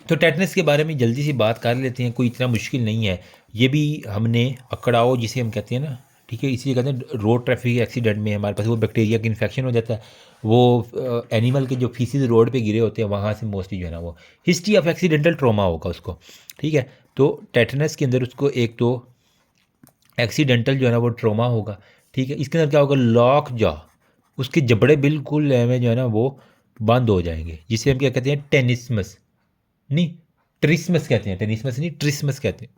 तो टेटनस के बारे में जल्दी से बात कर लेते हैं, कोई इतना मुश्किल नहीं है, ये भी हमने अकड़ाओ जिसे हम कहते हैं ना, ठीक है। इसी कहते हैं रोड ट्रैफिक एक्सीडेंट में हमारे पास वो बैक्टीरिया का इन्फेक्शन हो जाता है, वो एनिमल के जो फीसिस रोड पे गिरे होते हैं वहाँ से मोस्टली जो है ना वो हिस्ट्री ऑफ एक्सीडेंटल ट्रॉमा होगा उसको। ठीक है, तो टेटनस के अंदर उसको एक तो एक्सीडेंटल जो है ना वो ट्रॉमा होगा। ठीक है, इसके अंदर क्या होगा, लॉक जॉ, उसके जबड़े बिल्कुल में जो है ना वो बंद हो जाएंगे, जिसे हम क्या कहते हैं, टेनिसमस नहीं ट्रिसमस कहते हैं, टेनिसमस नहीं ट्रिसमस कहते हैं,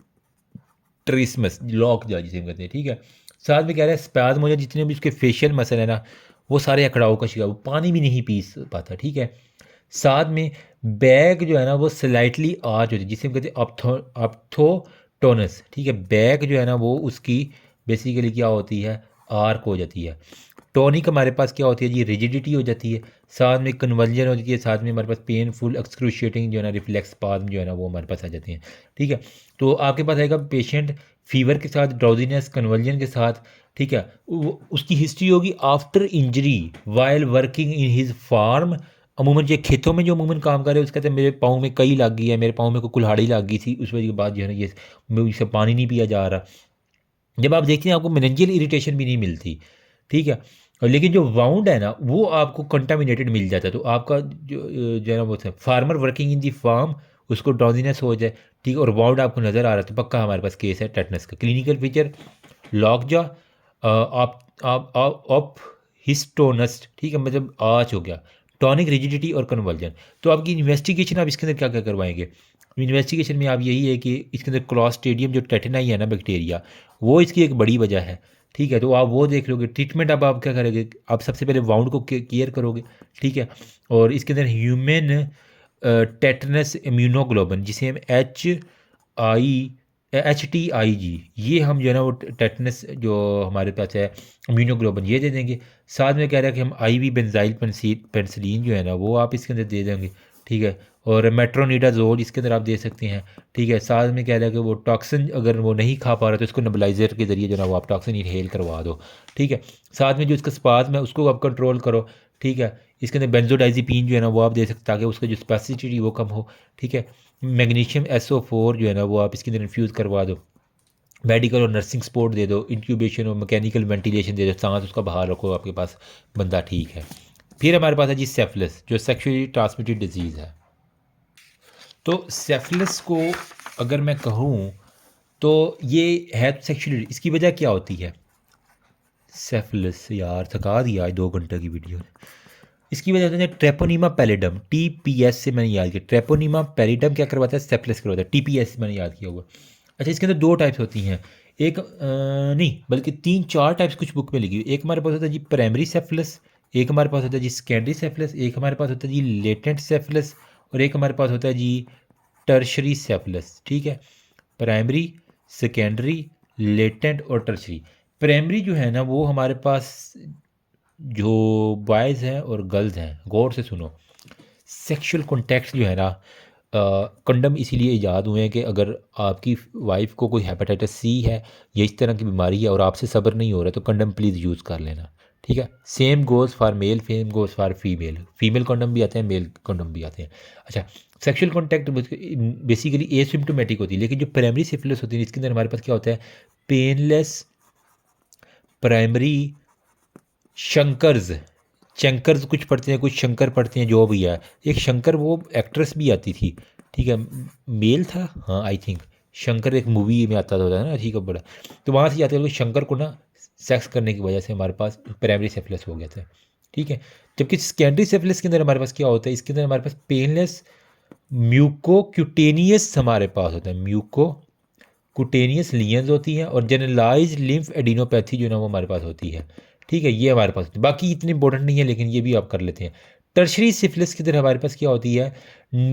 ट्रिसमस लॉक जॉ जिसे हम कहते हैं। ठीक है, साथ में कह रहे हैं स्पैज़म हो जाए, जितने भी उसके फेशियल मसल है ना वो सारे अकड़ाव का शिकार, वो पानी भी नहीं पी पाता। ठीक है, साथ में बैक जो है ना वो स्लाइटली आर्च होती है, जिसे हम कहते हैं अप्थोटोनस। ठीक है, बैक जो है ना वो उसकी बेसिकली क्या होती है, आर्क हो जाती है। टॉनिक हमारे पास क्या होती है जी, रिजिडिटी हो जाती है, साथ में कन्वर्जन हो जाती है, साथ में हमारे पास पेनफुल एक्सक्रूशिएटिंग जो है ना रिफ्लेक्स स्पाज्म जो है ना वो हमारे पास आ जाते हैं। ठीक है, तो आपके पास आएगा पेशेंट फीवर के साथ, ड्राउजीनेस, कन्वर्जन के साथ। ठीक है, उसकी हिस्ट्री होगी after injury while working in his farm. अमूमन ये खेतों में जो अमूमन काम कर रहे हैं उसके कहते हैं मेरे पाँव में कई लग गई है, मेरे पाँव में कोई कुल्हाड़ी लग गई थी, उस वजह के बाद जो है ना ये मुझसे पानी नहीं पिया जा रहा। जब आप देखते हैं आपको मेनिंजियल इरिटेशन भी नहीं मिलती। ठीक है, और लेकिन जो वाउंड है ना वो आपको कंटामिनेटेड मिल जाता है, तो आपका जो है ना वो farmer working in the farm उसको ड्राउजीनेस हो जाए। ठीक है, और वाउंड आपको नज़र आ रहा है तो पक्का हमारे पास केस है टेटनस का। Clinical feature lock jaw, opisthotonus. ठीक है, मतलब आँच हो गया, टॉनिक रिजिडिटी और कन्वर्जन। तो आपकी इन्वेस्टिगेशन आप इसके अंदर क्या क्या करवाएंगे, इन्वेस्टिगेशन में आप यही है कि इसके अंदर क्लॉस्ट्रीडियम जो टेटनाई है ना बैक्टीरिया, वो इसकी एक बड़ी वजह है। ठीक है, तो आप वो देख लोगे। ट्रीटमेंट अब आप क्या करोगे, आप सबसे पहले वाउंड को केयर करोगे। ठीक है, और इसके अंदर ह्यूमन टेटनस इम्यूनोग्लोबन, जिसे हम HTIG, ये हम जो है ना वो टेटनस जो हमारे पास है इम्यूनोग्लोबन ये दे देंगे। साथ में कह रहा है कि हम IV बेंजाइल पेंसिलिन जो है ना वो आप इसके अंदर दे देंगे। ठीक है, और मेट्रोनिडाजोल इसके अंदर आप दे सकते हैं। ठीक है, साथ में कह रहा है कि वो टॉक्सिन अगर वो नहीं खा पा रहा तो इसको नेबुलाइजर के ज़रिए जो ना वो आप टॉक्सिन इनहेल करवा दो। ठीक है, साथ में जो इसका स्पाज्म है उसको आप कंट्रोल करो। ठीक है, इसके अंदर बेंजोडाइजिपीन जो है ना वो आप दे सकते ताकि उसका जो स्पेसिसिटी वो कम हो। ठीक है, मैग्नीशियम SO4 जो है ना वो आप इसके अंदर इन्फ्यूज़ करवा दो। मेडिकल और नर्सिंग सपोर्ट दे दो, इंक्यूबेशन और मैकेनिकल वेंटिलेशन दे दो, सांस उसका बाहर रखो, आपके पास बंदा ठीक है। फिर हमारे पास है जी सेफिलिस, जो सेक्शुअली ट्रांसमिटेड डिजीज़ है। तो सेफिलिस को अगर मैं कहूँ तो ये है तो सेक्शुअली, इसकी वजह क्या होती है, सेफिलिस यार थका दिया आज 2 घंटे की वीडियो ने। इसकी वजह होती है ट्रेपोनीमा पैलिडम, TPS से मैंने याद किया, ट्रेपोनीमा पैलिडम क्या करवाता है, सेफिलिस करवाता है, TPS मैंने याद किया हुआ। अच्छा, इसके अंदर 2 टाइप्स होती हैं, एक नहीं बल्कि 3-4 टाइप्स कुछ बुक में लिखी हुई। एक हमारे पास होता है जी प्राइमरी सेफिलिस, एक हमारे पास होता है जी सेकेंडरी सेफिलिस, एक हमारे पास होता है जी लेटेंट सेफिलिस, और एक हमारे पास होता है जी टर्शरी सेफिलिस। ठीक है, प्राइमरी, सेकेंडरी, लेटेंट और टर्शरी। प्राइमरी जो है ना वो हमारे पास जो बॉयज़ हैं और गर्ल्स हैं, गौर से सुनो, सेक्सुअल कॉन्टैक्ट जो है ना, कंडम इसीलिए ईजाद हुए हैं कि अगर आपकी वाइफ को कोई हेपेटाइटिस C है या इस तरह की बीमारी है और आपसे सब्र नहीं हो रहा तो कंडम प्लीज़ यूज़ कर लेना। ठीक है, same goes for male, same goes for female, female condom भी आते हैं, मेल कंडम भी आते हैं। अच्छा, सेक्सुअल कॉन्टैक्ट बेसिकली एसिम्प्टोमेटिक होती है, लेकिन जो प्राइमरी सिफिलिस होती है इसके अंदर हमारे पास क्या होता है, पेनलेस प्राइमरी शंकर्स, शंकर्स कुछ पढ़ते हैं, कुछ शंकर पढ़ते हैं, जो भी है। एक शंकर वो एक्ट्रेस भी आती थी। ठीक है, मेल था, हाँ आई थिंक शंकर एक मूवी में आता था ना, ठीक है बड़ा। तो वहाँ से जाते हुए शंकर को ना सेक्स करने की वजह से हमारे पास प्राइमरी सेफिलिस हो गया था। ठीक है, जबकि सेकेंडरी सेफिलिस के अंदर हमारे पास क्या होता है, इसके अंदर हमारे पास पेनलेस म्यूकोक्यूटेनियस हमारे पास होता है, म्यूको कुटेनियस लीजन्स होती हैं, और जनरलाइज लिम्फ एडिनोपैथी जो है ना वो हमारे पास होती है। ठीक है, ये हमारे पास होती है, बाकी इतनी इंपॉर्टेंट नहीं है लेकिन ये भी आप कर लेते हैं। टर्शरी सिफिलिस की तरह हमारे पास क्या होती है,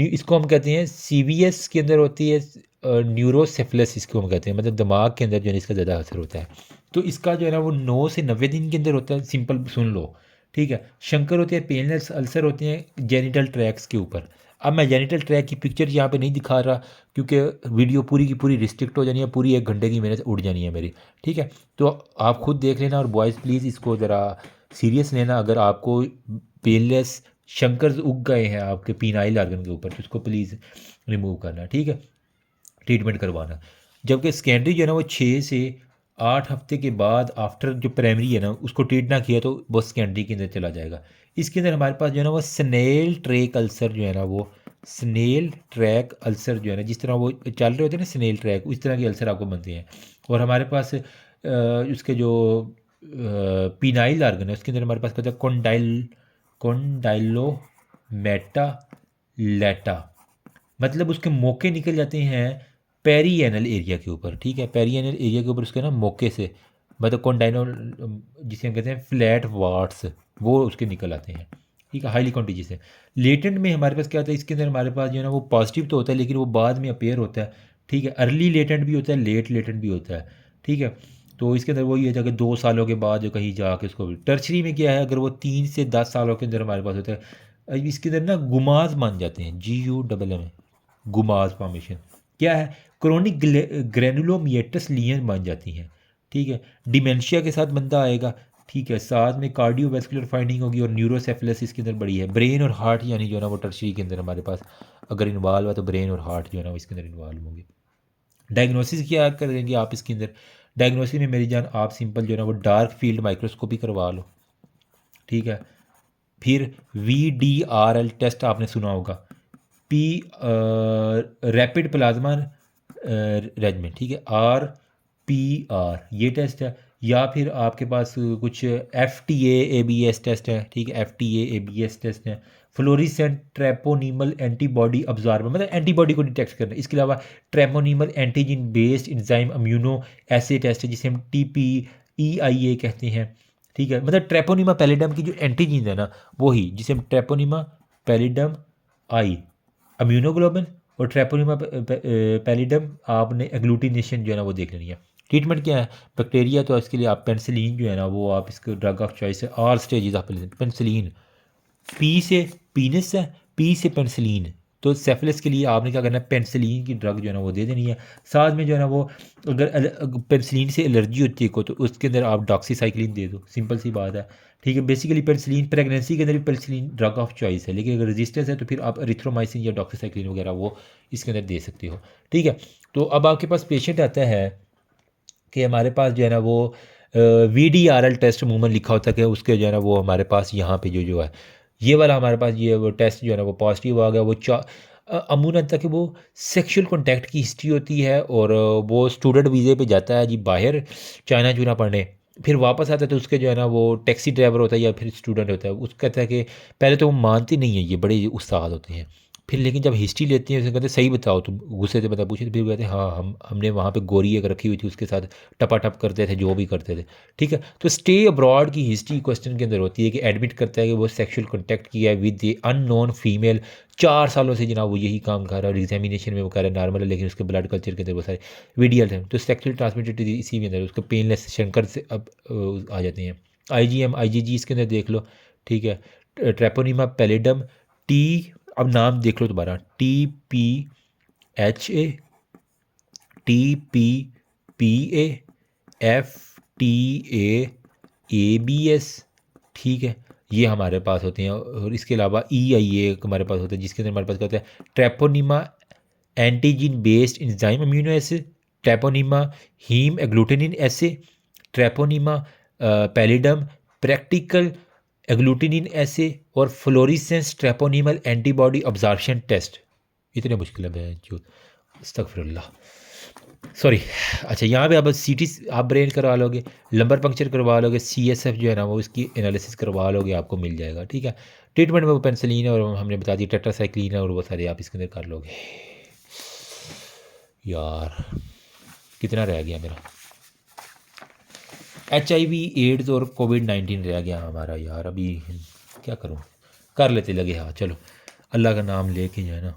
इसको हम कहते हैं CVS के अंदर होती है न्यूरोसेफिलिस, इसको हम कहते हैं, मतलब दिमाग के अंदर जो है इसका ज़्यादा असर होता है। तो इसका जो है ना वो 9 से 90 दिन के अंदर होता है, सिंपल सुन लो। ठीक है, शंकर होते हैं, पेनलेस अल्सर होते हैं जेनिटल ट्रैक्स के ऊपर। अब मैं जेनिटल ट्रैक की पिक्चर यहाँ पे नहीं दिखा रहा क्योंकि वीडियो पूरी की पूरी रिस्ट्रिक्ट हो जानी है, पूरी 1 घंटे की मेहनत उड़ जानी है मेरी। ठीक है, तो आप खुद देख लेना, और बॉयज़ प्लीज़ इसको ज़रा सीरियस लेना। अगर आपको पेनलेस शंकर्स उग गए हैं आपके पीनाइल आर्गन के ऊपर तो उसको प्लीज़ रिमूव करना। ठीक है, ट्रीटमेंट करवाना। जबकि सेकेंडरी जो है ना वो 6 से 8 हफ्ते के बाद आफ्टर जो प्राइमरी है ना उसको ट्रीट ना किया तो वो सेकेंडरी के अंदर चला जाएगा। इसके अंदर हमारे पास जो है ना वो स्नेल ट्रैक अल्सर जो है ना वो स्नेल ट्रैक अल्सर जो है ना जिस तरह वो चल रहे होते हैं ना स्नेल ट्रैक उस तरह के अल्सर आपको बनते हैं। और हमारे पास उसके जो पीनाइल आर्गन है उसके अंदर हमारे पास कहता है कॉन्डाइलोमेटा लेटा, मतलब उसके मोके निकल जाते हैं पेरिएनल एरिया के ऊपर। ठीक है, पेरिएनल एरिया के ऊपर उसके ना मोके से मतलब कॉन्डाइनो जिसे हम कहते हैं फ्लैट वार्ड्स वो उसके निकल आते हैं। ठीक है, हाईली कॉन्टीजियस है। लेटेंट में हमारे पास क्या होता है इसके अंदर हमारे पास जो है ना वो पॉजिटिव तो होता है लेकिन वो बाद में अपेयर होता है। ठीक है, अर्ली लेटेंट भी होता है, लेट लेटेंट भी होता है। ठीक है, तो इसके अंदर वही है जाकर 2 सालों के बाद जो कहीं जाके उसको टर्चरी में क्या है अगर वो 3 से 10 सालों के अंदर हमारे पास होता है इसके अंदर ना गुमाज मान जाते हैं, GUMM गुमाज फॉर्मेशन क्या है, क्रोनिक ग्रेनुलोमिएटस लीजन बन जाती हैं। ठीक है, डिमेंशिया के साथ बंदा आएगा। ठीक है, साथ में कार्डियोवैस्कुलर फाइंडिंग होगी और न्यूरोसेफेलस इसके अंदर बड़ी है। ब्रेन और हार्ट यानी जो है ना वो टर्शरी के अंदर हमारे पास अगर इन्वॉल्व है तो ब्रेन और हार्ट जो है ना वो इसके अंदर इन्वॉल्व होंगे। डायग्नोसिस क्या करेंगे आप इसके अंदर, डायग्नोसिस में मेरी जान आप सिंपल जो है ना वो डार्क फील्ड माइक्रोस्कोपी करवा लो। ठीक है, फिर VDRL टेस्ट आपने सुना होगा, पी रैपिड प्लाज्मा रेजिमेंट। ठीक है, RPR ये टेस्ट है। या फिर आपके पास कुछ FTA ABS टेस्ट है। ठीक है, FTA ABS टेस्ट है। फ्लोरिसेंट ट्रेपोनीमल एंटीबॉडी ऑब्जॉर्बर मतलब एंटीबॉडी को डिटेक्ट करना। इसके अलावा ट्रेपोनीमल एंटीजन बेस्ड एंजाइम इम्यूनो ऐसे टेस्ट है जिसे हम TPEIA कहते हैं। ठीक है, मतलब ट्रेपोनीमा पैलिडम की जो एंटीजीन है ना वही जिसे हम ट्रेपोनीमा पैलिडम आई इम्यूनोग्लोबिन और ट्रेपोनीमा पैलिडम आपने एग्लूटिनेशन जो है ना वो देख लेनी है। ट्रीटमेंट क्या है, बैक्टीरिया तो इसके लिए आप पेनिसिलिन जो है ना वो आप इसको ड्रग ऑफ चॉइस है, ऑल स्टेजेस आप पेनिसिलिन। पी से पीनस है, पी से पेनिसिलिन। तो सेफिलिस के लिए आपने क्या करना है पेनिसिलिन की ड्रग जो है ना वो दे देनी है। साथ में जो है ना वो अगर पेनिसिलिन से एलर्जी होती है को तो उसके अंदर आप डॉक्सीसाइक्लिन दे दो, सिंपल सी बात है। ठीक है, बेसिकली पेनिसिलिन प्रेगनेंसी के अंदर भी पेनिसिलिन ड्रग ऑफ चॉइस है लेकिन अगर रेजिस्टेंस है तो फिर आप एरिथ्रोमाइसिन या डॉक्सीसाइक्लिन वगैरह वो इसके अंदर दे सकते हो। ठीक है, तो अब आपके पास पेशेंट आता है कि हमारे पास जो है ना वो VDRL टेस्ट अमूमन लिखा होता है कि उसके जो है ना वो हमारे पास यहाँ पे जो जो है ये वाला हमारे पास ये वो टेस्ट जो है ना वो पॉजिटिव आ गया। वो अमूमन तक वो सेक्सुअल कांटेक्ट की हिस्ट्री होती है और वो स्टूडेंट वीज़े पे जाता है जी बाहर चाइना चूना पढ़ने, फिर वापस आता है तो उसके जो है ना वो टैक्सी ड्राइवर होता है या फिर स्टूडेंट होता है उसका कहता है कि पहले तो वो मानते नहीं है, ये बड़े उस्ताद होते हैं। फिर लेकिन जब हिस्ट्री लेते हैं उसे कहते हैं सही बताओ, तो गुस्से से बता पूछे तो फिर कहते हैं हाँ हमने वहाँ पे गोरी एक रखी हुई थी उसके साथ टपाटप करते थे जो भी करते थे। ठीक है, तो स्टे अब्रॉड की हिस्ट्री क्वेश्चन के अंदर होती है कि एडमिट करता है कि वो सेक्सुअल कॉन्टैक्ट किया है विद द अननोन फीमेल 4 सालों से जनाब वो यही काम कर रहा है और एग्जामिनेशन में वो कह रहा है नॉर्मल है लेकिन उसके ब्लड कल्चर के अंदर वो सारे VDL हैं। तो सेक्सुअल ट्रांसमिटेड इसी के अंदर उसको पेनलेस शंकर से अब आ जाते हैं। IgM IgG इसके अंदर देख लो। ठीक है, ट्रेपोनीमा पैलिडम टी, अब नाम देख लो दोबारा, TPHA TPPA FTAABS। ठीक है, ये हमारे पास होते हैं और इसके अलावा EIA हमारे पास होता है जिसके अंदर हमारे पास क्या होता है Treponema antigen based enzyme immuno assay, Treponema haem agglutinin assay, Treponema pallidum practical agglutinin assay और fluorescence treponemal antibody absorption test. इतने मुश्किल है जो अस्तगफिरुल्लाह सॉरी। अच्छा, यहाँ पे आप CT आप ब्रेन करवा लोगे, लंबर पंक्चर करवा लोगे, CSF जो है ना वो इसकी एनालिसिस करवा लोगे, आपको मिल जाएगा। ठीक है, ट्रीटमेंट में वो पेनिसिलिन है और हमने बता दी टेट्रासाइक्लिन है और वो सारे आप इसके अंदर कर लोगे। यार कितना रह गया मेरा, HIV एड्स और COVID-19 रह गया हमारा यार, अभी क्या करूँ, कर लेते लगे। हाँ चलो, अल्लाह का नाम लेके जो है ना,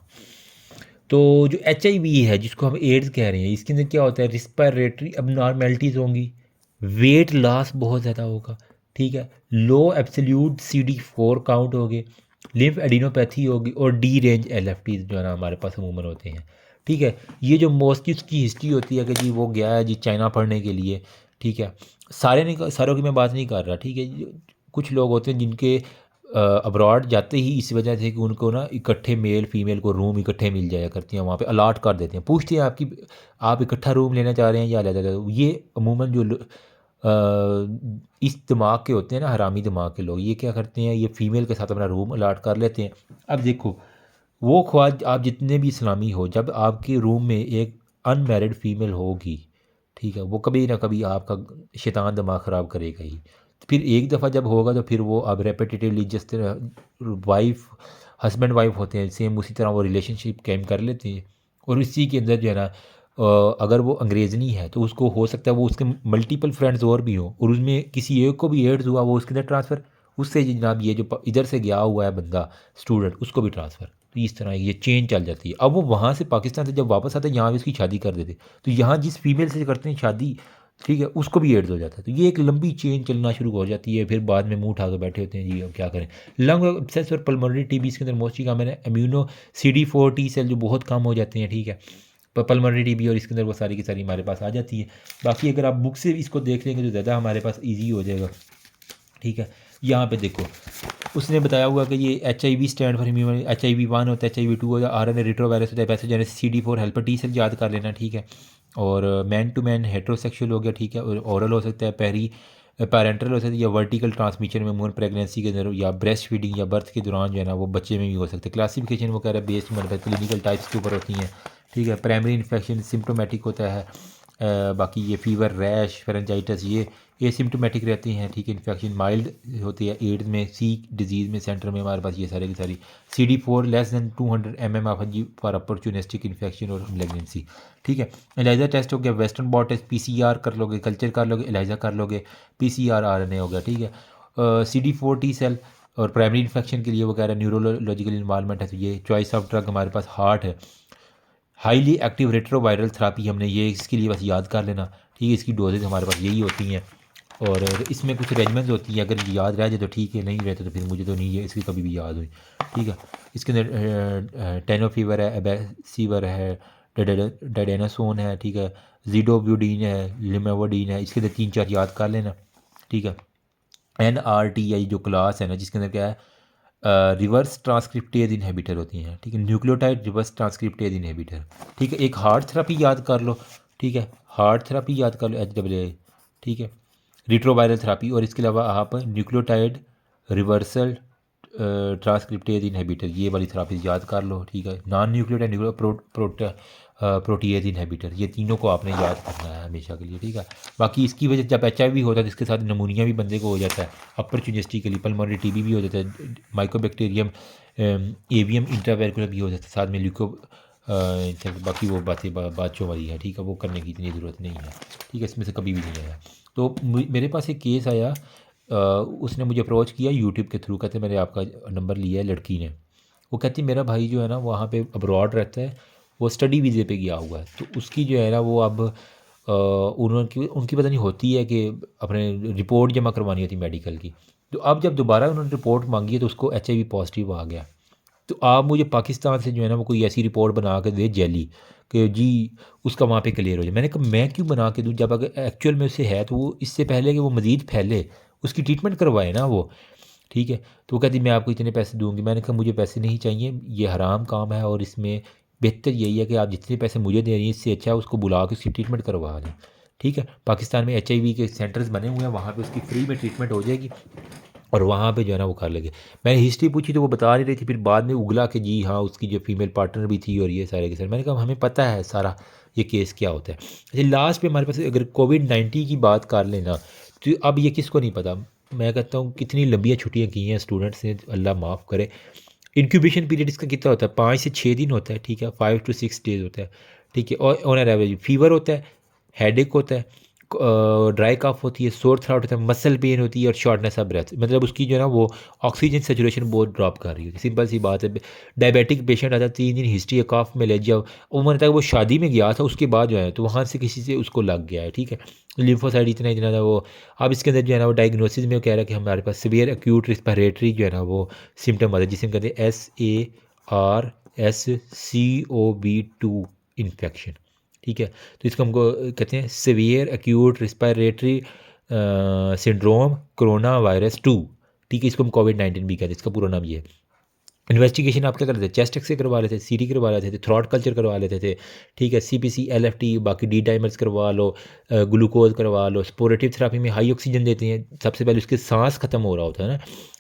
तो जो HIV है जिसको हम एड्स कह रहे हैं इसके अंदर क्या होता है रिस्पायरेटरी अबनॉर्मेलिटीज़ होंगी, वेट लॉस बहुत ज़्यादा होगा। ठीक है, लो एब्सोल्यूट CD4 काउंट होगे, लिम्फ एडिनोपैथी होगी और D रेंज LFTs जो है ना हमारे पास अमूमन होते हैं। ठीक है, ये जो मोस्टली उसकी हिस्ट्री होती है कि जी वो गया है जी चाइना पढ़ने के लिए। ठीक है, सारे नहीं, सारों की मैं बात नहीं कर रहा। ठीक है, कुछ लोग होते हैं जिनके अब्रॉड जाते ही इस वजह से कि उनको ना इकट्ठे मेल फीमेल को रूम इकट्ठे मिल जाया करती हैं, वहाँ पे अलाट कर देते हैं, पूछते हैं आपकी आप इकट्ठा रूम लेना चाह रहे हैं या अलग-अलग। ये अमूमन जो इस दिमाग के होते हैं ना, हरामी दिमाग के लोग, ये क्या करते हैं, ये फ़ीमेल के साथ अपना रूम अलाट कर लेते हैं। अब देखो, वो ख्वाज आप जितने भी इस्लामी हो, जब आपके रूम में एक अनमैरिड फ़ीमेल होगी, ठीक है, वो कभी ना कभी आपका शैतान दिमाग ख़राब करेगा ही। फिर एक दफ़ा जब होगा तो फिर वो अब रेपिटेटिवली जिस तरह वाइफ हस्बैंड वाइफ होते हैं सेम उसी तरह वो रिलेशनशिप कायम कर लेते हैं। और इसी के अंदर जो है ना अगर वो अंग्रेज़नी है तो उसको हो सकता है वो उसके मल्टीपल फ्रेंड्स और भी हों और उसमें किसी एक को भी एड्स हुआ वो उसके अंदर ट्रांसफ़र, उससे जनाब ये जो इधर से गया हुआ है बंदा स्टूडेंट उसको भी ट्रांसफ़र। तो इस तरह ये चेन चल जाती है। अब वो वहाँ से पाकिस्तान से जब वापस आते हैं यहाँ भी उसकी शादी कर देते, तो यहाँ जिस फीमेल से करते हैं शादी, ठीक है, उसको भी एड्स हो जाता है। तो ये एक लंबी चेन चलना शुरू हो जाती है। फिर बाद में मुंह उठा के बैठे होते हैं जी अब क्या करें। लंग एब्सेस और पल्मोनरी टीबी इसके अंदर मोस्टली काम है इम्यूनो CD4 टी सेल जो बहुत कम हो जाते हैं, ठीक है, पल्मोनरी टीबी, और इसके अंदर वो सारी की सारी हमारे पास आ जाती है। बाकी अगर आप बुक से इसको देख लेंगे तो ज़्यादा हमारे पास ईजी हो जाएगा, ठीक है। यहाँ पे देखो उसने बताया हुआ कि ये HIV stand for human, HIV-1 होता है, HIV-2 होता है, RNA रेट्रोवायरस होता है, pathogenesis CD4 helper T cell याद कर लेना, ठीक है। और मैन टू मैन हेट्रोसेक्सुअल हो गया, ठीक है, और ओरल हो सकता है, पेरेंटल हो सकता है, या वर्टिकल ट्रांसमिशन में मून प्रेगनेंसी के अंदर, या ब्रेस्ट फीडिंग या बर्थ के दौरान जो है ना वो बच्चे में भी हो सकता है। क्लासिफिकेशन वो कह रहा है बेस्ड मतलब क्लिनिकल टाइप्स के ऊपर होती हैं, ठीक है। प्राइमरी इन्फेक्शन सिम्टोमेटिक होता है, बाकी ये फीवर रैश फेरेंजाइटिस ये एसिम्टोमेटिक रहती हैं, ठीक है। इन्फेक्शन माइल्ड होती है एड्स में, सी डिजीज़ में सेंटर में हमारे पास ये सारे की सारी CD4 less than 200 mm of g for opportunistic infection और मेलिग्नेंसी, ठीक है। एलाइजा टेस्ट हो गया, वेस्टर्न ब्लॉट टेस्ट, PCR कर लोगे, कल्चर कर लोगे, एलाइजा कर लोगे, PCR RNA हो गया, ठीक है। CD4 टी सेल और प्राइमरी इन्फेक्शन के लिए वो कह रहा है न्यूरोलॉजिकल इन्वायरमेंट है, तो ये चॉइस ऑफ ड्रग हमारे पास हार्ट है। हाईली एक्टिव रेट्रोवायरल थेरापी हमने ये इसके लिए बस याद कर लेना, ठीक है। इसकी डोजेज हमारे पास यही होती हैं और इसमें कुछ अरेंजमेंट्स होती हैं, अगर याद रह जाए तो ठीक है, नहीं रहते तो फिर मुझे तो नहीं है इसकी कभी भी याद हुई, ठीक है। इसके अंदर टेनोफीवर है, एबेसीवर है, डाइडेनासोन है, ठीक है, जीडोब्यूडीन है, लिमेवोडीन है, इसके अंदर 3-4 याद कर लेना, ठीक है। NRTI जो क्लास है ना जिसके अंदर क्या है रिवर्स ट्रांसक्रिप्टेज इनहिबिटर होती हैं, ठीक है, न्यूक्लियोटाइड रिवर्स ट्रांसक्रिप्टेज इनहिबिटर, ठीक है। एक हार्ट थेरापी याद कर लो, ठीक है, हार्ट थेरापी याद कर लो HAA, ठीक है, रिट्रोवायरल थेरापी, और इसके अलावा आप न्यूक्लियोटाइड रिवर्सल ट्रांसक्रिप्टेज इनहिबिटर ये वाली थेरापी याद कर लो, ठीक है। नॉन न्यूक्लियोटाइड प्रोटीएज इनहिबिटर, ये तीनों को आपने याद करना है हमेशा के लिए, ठीक है। बाकी इसकी वजह जब HIV होता है तो इसके साथ नमूनिया भी बंदे को हो जाता है, अपॉर्चुनिस्टिकली पल्मोनरी TB भी हो जाता है, माइकोबैक्टीरियम एवियम इंट्रावेरिकुलर भी हो जाता है, साथ में ल्यूको बाकी वो बातें बातों वाली है, ठीक है, वो करने की इतनी ज़रूरत नहीं है, ठीक है, इसमें से कभी भी नहीं आया। तो मेरे पास एक केस आया, उसने मुझे अप्रोच किया यूट्यूब के थ्रू, कहते मैंने आपका नंबर लिया है लड़की ने, वो कहती मेरा भाई जो है ना वहाँ पे अब्रॉड रहता है, वो स्टडी वीज़े पे गया हुआ है, तो उसकी जो है ना वो अब उनकी उनकी पता नहीं होती है कि अपने रिपोर्ट जमा करवानी होती मेडिकल की, तो अब जब दोबारा उन्होंने रिपोर्ट मांगी है तो उसको HIV पॉजिटिव आ गया। तो आप मुझे पाकिस्तान से जो है ना वो कोई ऐसी रिपोर्ट बना के दे जेली कि जी उसका वहाँ पे क्लियर हो जाए। मैंने कहा मैं क्यों बना के दूँ, जब अगर एक्चुअल में उससे है तो वो इससे पहले कि वो मज़ीद फैले उसकी ट्रीटमेंट करवाए ना वो, ठीक है। तो वो कहती मैं आपको इतने पैसे दूँगी। मैंने कहा मुझे पैसे नहीं चाहिए, ये हराम काम है और इसमें बेहतर यही है कि आप जितने पैसे मुझे दे रही हैं इससे अच्छा उसको बुला के उसकी ट्रीटमेंट करवा लें, ठीक है। पाकिस्तान में HIV के सेंटर्स बने हुए हैं, वहाँ पे उसकी फ्री में ट्रीटमेंट हो जाएगी और वहाँ पे जो है ना वो कर लेंगे। मैंने हिस्ट्री पूछी तो वो बता नहीं रही थी, फिर बाद में उगला कि जी हाँ उसकी जो फीमेल पार्टनर भी थी और ये सारे के सारे। मैंने कहा हमें पता है सारा ये केस क्या होता है। अच्छा लास्ट पे हमारे पास अगर COVID-19 की बात कर लेना तो अब ये किसको नहीं पता। मैं कहता हूँ कितनी लंबियाँ छुट्टियाँ की हैं स्टूडेंट्स ने, अल्लाह माफ़ करे। इंक्यूबेशन पीरियड इसका कितना होता है, 5 से 6 दिन होता है, ठीक है, 5 to 6 डेज होता है, ठीक है। और ऑन एवरेज फीवर होता है, हेडेक होता है, ड्राई कफ होती है, सोर थ्रोट होता है, मसल पेन होती है और शॉर्टनेस ऑफ ब्रेथ, मतलब उसकी जो है ना वो ऑक्सीजन सेचुरेशन बहुत ड्रॉप कर रही होती है, सिंपल सी बात है। डायबिटिक पेशेंट आता है, 3 दिन हिस्ट्री है, कफ में ले जाओ, वो मैंने वो शादी में गया था उसके बाद जो है तो वहाँ से किसी से उसको लग गया है, ठीक है, लिम्फोसाइट इतना इतना था वो। अब इसके अंदर जो है ना वो डायग्नोसिस में वो कह रहा है कि हमारे पास सीवियर एक्यूट रिस्पिरेटरी जो है ना वो सिम्टम आता है जिसे हम कहते हैं SARS-CoV-2 इन्फेक्शन, ठीक है। तो इसको हमको कहते हैं severe acute respiratory syndrome corona virus 2, ठीक है, इसको हम कोविड-19 भी कहते हैं, इसका पूरा नाम ये है। इन्वेस्टिगेशन आप क्या करते थे, चेस्ट एक्स करवा लेते थे, सीटी करवा लेते थे, थ्रॉट कल्चर करवा लेते थे, ठीक है, सीपीसी एलएफटी, बाकी डी डाइमर्स करवा लो, ग्लूकोज करवा लो। स्पोरेटिव थेरापी में हाई ऑक्सीजन देते हैं, सबसे पहले उसके सांस खत्म हो रहा होता है ना,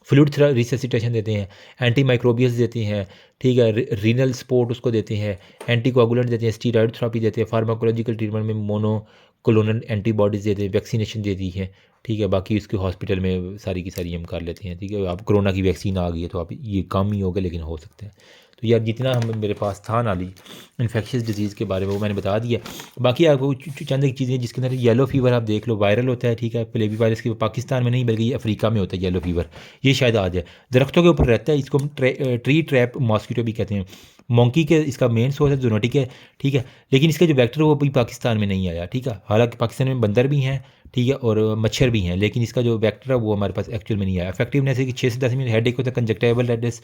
फ्लूइड रिससिटेशन देते हैं, एंटी माइक्रोबियल्स देते हैं, ठीक है, रीनल सपोर्ट उसको देते हैं, एंटी कोगुलेंट देते हैं, स्टीरॉयड थेरापी देते हैं, फार्माकोलॉजिकल ट्रीटमेंट में मोनोक्लोनल एंटीबॉडीज़ देते हैं, वैक्सीनेशन देती है, ठीक है। बाकी उसके हॉस्पिटल में सारी की सारी हम कर लेते हैं, ठीक है। अब कोरोना की वैक्सीन आ गई है तो अब ये कम ही होगा, लेकिन हो सकते हैं। तो यार जितना हम मेरे पास था नॉलेज इन्फेक्शियस डिजीज़ के बारे में वो मैंने बता दिया। बाकी आपको चंद एक चीज़ें जिसके अंदर येलो फीवर आप देख लो, वायरल होता है, ठीक है। प्लेवी वायरस की पाकिस्तान में नहीं बल्कि ये अफ्रीका में होता है येलो फीवर, ये शायद आ जाए। दरख्तों के ऊपर रहता है, इसको हम ट्री ट्रैप मॉस्किटो भी कहते हैं। मोंकी के इसका मेन सोर्स है जूनोटिक है, ठीक है। लेकिन इसका जो वेक्टर वो भी पाकिस्तान में नहीं आया, ठीक है। हालांकि पाकिस्तान में बंदर भी हैं, ठीक है, और मच्छर भी हैं, लेकिन इसका जो वेक्टर है वो हमारे पास एक्चुअल में नहीं आया। इफेक्टिवनेस है कि 6 से 10 मिनट, हेड एक होता है, conjunctival redness,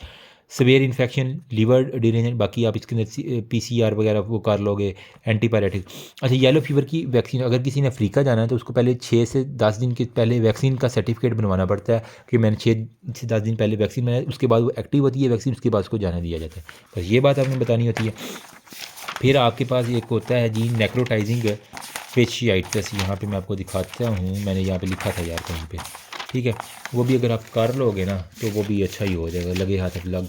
severe infection, liver derangement. बाकी आप इसके अंदर पीसीआर वगैरह वो कर लोगे, एंटीपायरेटिक। अच्छा, येलो फीवर की वैक्सीन अगर किसी ने अफ्रीका जाना है तो उसको पहले 6 से 10 दिन के पहले वैक्सीन का सर्टिफिकेट बनवाना पड़ता है कि मैंने 6 से 10 दिन पहले वैक्सीन बनाई, उसके बाद वो एक्टिव होती है वैक्सीन, उसके बाद उसको जाना दिया जाता है। बस ये बात आपने बतानी होती है। फिर आपके पास एक होता है जी नेक्रोटाइजिंग फेशियाइटिस। यहाँ पे मैं आपको दिखाता हूँ, मैंने यहाँ पे लिखा था यार कहीं पे, ठीक है। वो भी अगर आप कर लोगे ना तो वो भी अच्छा ही हो जाएगा, लगे हाथ लग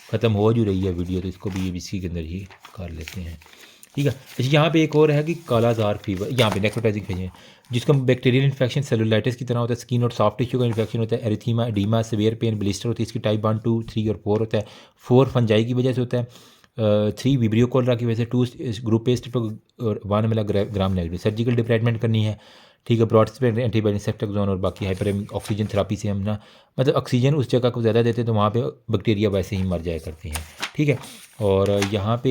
ख़त्म हो जो रही है वीडियो, तो इसको भी इसी के अंदर ही कर लेते हैं, ठीक है। अच्छा, यहाँ पे एक और है कि कालाजार फीवर, यहाँ पे नेक्रोटाइजिंग फेशिया, जिसका बैक्टीरियल इन्फेक्शन सेलुलाइटिस की तरह होता है। स्किन और सॉफ्ट टिश्यू का इन्फेक्शन होता है। Erythema, edema, severe pain, blister होती है। इसकी टाइप 1, 2, 3 और 4 होता है। 4 फंजाई की वजह से होता है, 3 विब्रियो कोलरा की वजह से, 2 ग्रुप पेस्ट और 1 मिलीग्राम नेगेटिव। सर्जिकल डिप्रेटमेंट करनी है, ठीक है। ब्रॉड स्पेक्ट्रम एंटीबायोटिक सेफ्टेक्सोन और बाकी हाइपर ऑक्सीजन थेरापी से हम ना, मतलब ऑक्सीजन उस जगह को ज़्यादा देते हैं तो वहाँ पे बैक्टीरिया वैसे ही मर जाया करते हैं, ठीक है। और यहाँ पे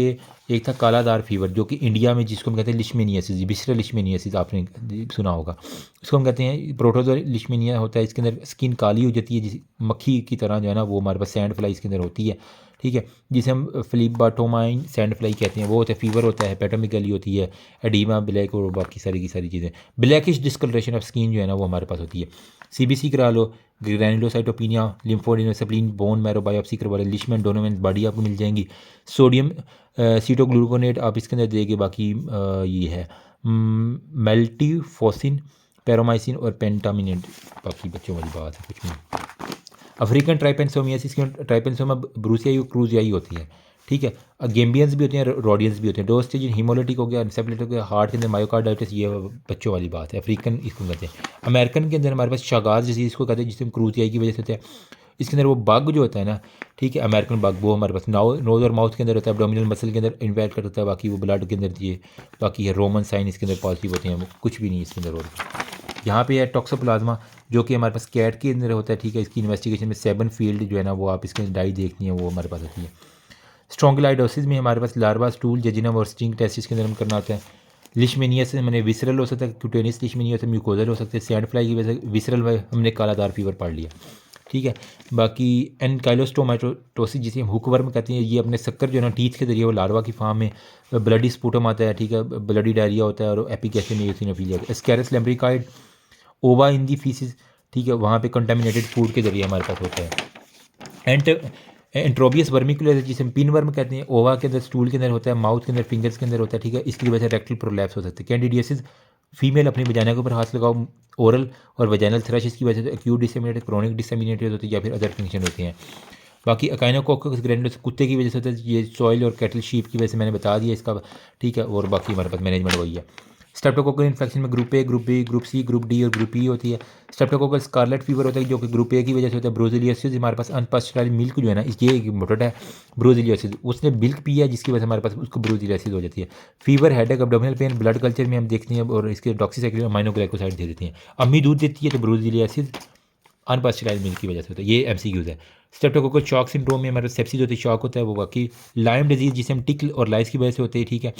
एक था कालादार फीवर, जो कि इंडिया में जिसको हम कहते हैं लिशमेनियासिस, विसरल लिशमेनियासिस आपने सुना होगा। इसको हम कहते हैं प्रोटोजोआ लिशमेनिया होता है। इसके अंदर स्किन काली हो जाती है, जिस मक्खी की तरह जो है ना, वो हमारे पास सैंड फ्लाई इसके अंदर होती है, ठीक है, जिसे हम फ्लीबाटोमाइन सैंड फ्लाई कहते हैं। वो होता है, फीवर होता है, हेपेटोमेगाली होती है, एडीमा, ब्लैक और बाकी सारी की सारी चीज़ें। ब्लैकिश डिस्कलरेशन ऑफ स्किन जो है ना वो हमारे पास होती है। सीबीसी करा लो, ग्रैनुलोसाइटोपिनिया, लिम्फोडेनोसेप्लिन, बोन मैरो बायोप्सी करवा लो, लिशमैन डोनोवेंस बॉडी आपको मिल जाएंगी। सोडियम सीटोग्लूकोनेट आप इसके अंदर देंगे। बाकी ये है मेल्टीफोसिन, पैरोमाइसिन और पेंटामिनेट, बाकी बच्चों वाली बात है कुछ नहीं। अफ्रीकन ट्राइपेंसोमियासिस की ट्राइपेंसोमा ब्रूसियाई और क्रूजियाई होती है, ठीक है। गेम्बियंस भी होते हैं, रोडियंस भी होते हैं। दो स्टेज हीमोलिटिक हो गया, एनसेफेलिटिक हो गया, हार्ट के अंदर मायोकार्डाइटिस, ये बच्चों वाली बात है। अफ्रीकन इसको कहते हैं। अमेरिकन के अंदर हमारे पास शागाज डिजीज़ इसको कहते हैं, जिसमें क्रूजियाई की वजह से होता है। इसके अंदर वो बग जो होता है ना, ठीक है, अमेरिकन बग, वो हमारे पास नोज़ और माउथ के अंदर होता है, एब्डोमिनल मसल के अंदर इन्वेट करता है। बाकी वो ब्लड के अंदर दिए, बाकी है रोमन साइन इसके अंदर पॉजिटिव होते हैं, कुछ भी नहीं इसके अंदर। और यहाँ पे है टॉक्सोप्लाज्मा, जो कि हमारे पास कैट के अंदर होता है, ठीक है। इसकी इन्वेस्टिगेशन में 7 फील्ड जो है ना वो आप इसके डाई देखनी है, वो हमारे पास होती है। स्ट्रोंगलाइडोसिस में हमारे पास लार्वा, स्टूल, जेजिनम और स्टिंग टेस्ट इसके अंदर हम करना होता है। लिशमेनिया से मैंने विसरल हो सकता है, क्यूटेनियस लिशमेनिया से म्यूकोजल हो सकते हैं। सैंड फ्लाई की वजह से विसरल में हमने कालादार फीवर पढ़ लिया, ठीक है। बाकी एनकाइलोस्टोमाटोसिस जिसे हम हुकवर्म कहते हैं, ये अपने शक्कर जो है ना टीथ के जरिए वो लार्वा की फार्म में ब्लडी स्पूटम आता है, ठीक है, ब्लडी डायरिया होता है और एपिगैस्ट्रोइनोफिलिया। स्कैरस लैम्ब्रिकाइड, ओवा इन दी फीसिस, ठीक है, वहाँ पे कंटामिनेटेड फूड के जरिए हमारे पास होता है। एंट्रोबियस वर्मिकुलर जिसे हम पिन वर्म कहते हैं, ओवा के अंदर, स्टूल के अंदर होता है, माउथ के अंदर, फिंगर्स के अंदर होता है, ठीक है। इसकी वजह से रेक्टल प्रोलैप्स हो सकते हैं। कैंडिडियासिस, फीमेल अपनी वजाइना के ऊपर हाथ लगाओ, ओरल और वजाइनल थ्रश इसकी वजह से एक्यूट डिसेमिनेटेड, क्रोनिक डिसेमिनेटेड होती है, या फिर अदर फंक्शन होते हैं। बाकी अकाइनोकोकस ग्रैंडोस कुत्ते की वजह से होता है, ये सॉइल और कैटल शीप की वजह से मैंने बता दिया इसका, ठीक है। और बाकी हमारे पास मैनेजमेंट वही है। स्ट्रेप्टोकोकल इन्फेक्शन में group A, group B, group C, group D और ग्रुप ई होती है। स्ट्रेप्टोकोकल स्कारलेट फीवर होता है, जो कि ग्रुप ए की वजह से होता है। ब्रोजिलियोसिस हमारे पास अनपास्चराइज्ड मिल्क जो है ना, ये एक मोटेट है ब्रोजिलियोसिस, उसने मिल्क पिया जिसकी वजह से हमारे पास उसको ब्रोजिलियोसिस हो जाती है। Fever, headache, abdominal pain, blood culture में हम देखते हैं और इसके डॉक्सीसाइक्लिन अमाइनोग्लाइकोसाइड दे देती हैं। अम्मी दूध देती है तो ब्रोजिलियोसिस अनपास्चराइज्ड मिल्क की वजह से होता है। ये एमसीक्यूज है। स्ट्रेप्टोकोकल शॉक सिंड्रोम में हमारे सेप्सिस होती है, शॉक होता है वो। बाकी लाइम डिजीज़ जिसे हम टिकल और लाइस की वजह से होते हैं, ठीक है,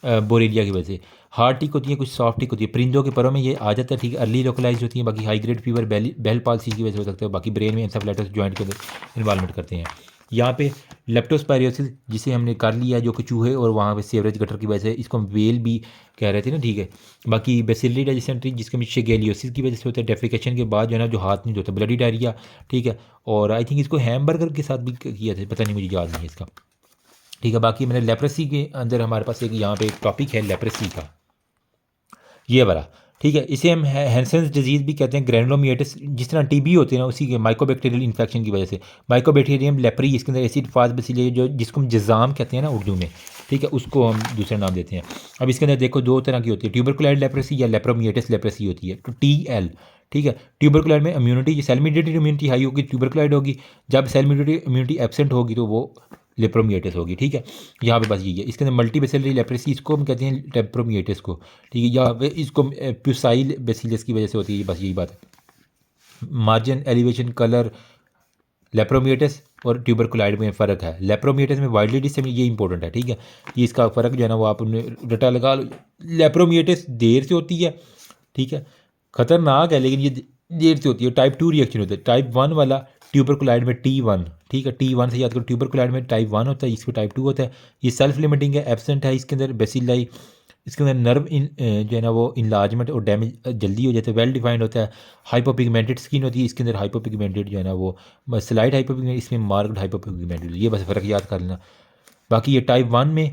बोरेलिया की वजह से। हार्ड टिक होती है, कुछ सॉफ्ट टिक होती है, परिंदों के परों में ये आ जाता है, ठीक है। अर्ली लोकलाइज होती है। बाकी high grade fever Bell palsy की वजह से हो सकता है। बाकी ब्रेन में एंसेफेलाइटिस जॉइंट के अंदर इन्वॉल्वमेंट करते हैं। यहाँ पे लेप्टोस्पायरोसिस जिसे हमने कर लिया जो कि चूहे और वहाँ पे सीवरेज गटर की वजह से इसको हम वेल भी कह रहे थे ना, ठीक है। बाकी बेसिलरी डाइजेंट्री जिसके में शिगेलियोसिस की वजह से होता है, डेफिकेशन के बाद जो है ना जो हाथ नहीं धोता, ब्लडी डायरिया, ठीक है। और आई थिंक इसको हैमबर्गर के साथ भी किया था, पता नहीं, मुझे याद नहीं है इसका, ठीक है। बाकी मैंने लेप्रेसी के अंदर हमारे पास एक यहाँ पे एक टॉपिक है लेप्रेसी का, ये वाला, ठीक है। इसे हम हैंसेंस डिजीज़ भी कहते हैं, ग्रैनुलोमाइटिस, जिस तरह टीबी होती है ना उसी के माइकोबैक्टीरियल इन्फेक्शन की वजह से। माइकोबैक्टीरियम लेप्री, इसके अंदर एसिड फास्ट बेसिलिया जो जिसको हम जज़ाम कहते हैं ना उर्दू में, ठीक है, उसको हम दूसरा नाम देते हैं। अब इसके अंदर देखो दो तरह की होती है, ट्यूबरकुलाइड लेप्रेसी या लेप्रोमिएटिस लेप्रेसी होती है, तो TL, ठीक है। ट्यूबरकुलाइड में immunity, cell mediated immunity high होगी, ट्यूबरकुलाइड होगी। जब सेल मीडिएटेड इम्यूनिटी एब्सेंट होगी तो वो लेप्रोमिएटिस होगी, ठीक है। यहाँ पे बस यही है। इसके अंदर मल्टी बेसिलरी लेप्रेसी, इसको हम कहते हैं लेप्रोमिएटिस को, ठीक है। यहाँ पे इसको प्यूसाइल बेसिलस की वजह से होती है, बस यही बात है। मार्जिन, एलिवेशन, कलर, लेप्रोमिएटिस और ट्यूबरकुलाइड में फ़र्क है। लेप्रोमिएटिस में वाइडली डिसेमिनेट, ये इंपॉर्टेंट है, ठीक है। ये इसका फ़र्क जो है ना वो आप रटा लगा लो। लेप्रोमिएटिस देर से होती है, ठीक है, ख़तरनाक है लेकिन ये देर से होती है। टाइप 2 रिएक्शन होता है। टाइप 1 वाला ट्यूबरकुलाइड में T1, ठीक है, T1 से याद करो। ट्यूबरकुलाइड में टाइप 1 होता है, इसको टाइप 2 होता है। ये सेल्फ लिमिटिंग है, एब्सेंट है इसके अंदर बेसिलाई, इसके अंदर नर्व जो है ना वो इनलार्जमेंट और डैमेज जल्दी हो जाता है, वेल डिफाइंड होता है। हाइपोपिगमेंटेड स्किन होती है, इसके अंदर हाइपोपिगमेंटेड जो है ना वो स्लाइड हाइपोपिगमेंटेड, इसमें मार्क्ड हाइपोपिगमेंटेड, ये बस फ़र्क याद कर लेना। बाकी ये टाइप 1 में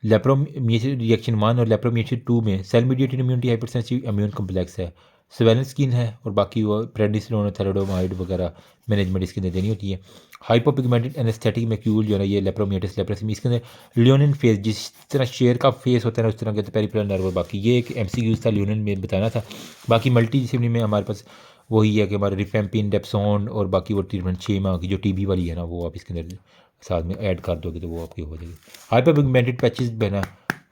लेप्रोमिएसिस रिएक्शन 1 और लेप्रोमिएसिस 2 में cell mediated immunity hypersensitive immune complex है, सर्वेलेंस स्किन है, और बाकी वो प्रेडिसोन, थैलेडोमाइड वगैरह मैनेजमेंट इसके अंदर देनी होती है। हाइपोपिगमेंटेड एनेस्थेटिक मैक्यूल जो है ना ये लेप्रोमिएटिस लेप्रेसी में, इसके अंदर लियोनिन फेस, जिस तरह शेर का फेस होता है ना उस तरह के पेरिफेरल नर्व। बाकी ये एक MCQ था, लियोनिन में बताना था। बाकी मल्टी डिसिप्लिन में हमारे पास वही है कि हमारे रिफेम्पिन, डेप्सोन और बाकी वो ट्रीटमेंट 6 माह की जो TB वाली है ना वो आप इसके अंदर साथ में ऐड कर दोगे तो वो आपकी हो जाएगी। हाइपोपिगमेंटेड पैचेस बना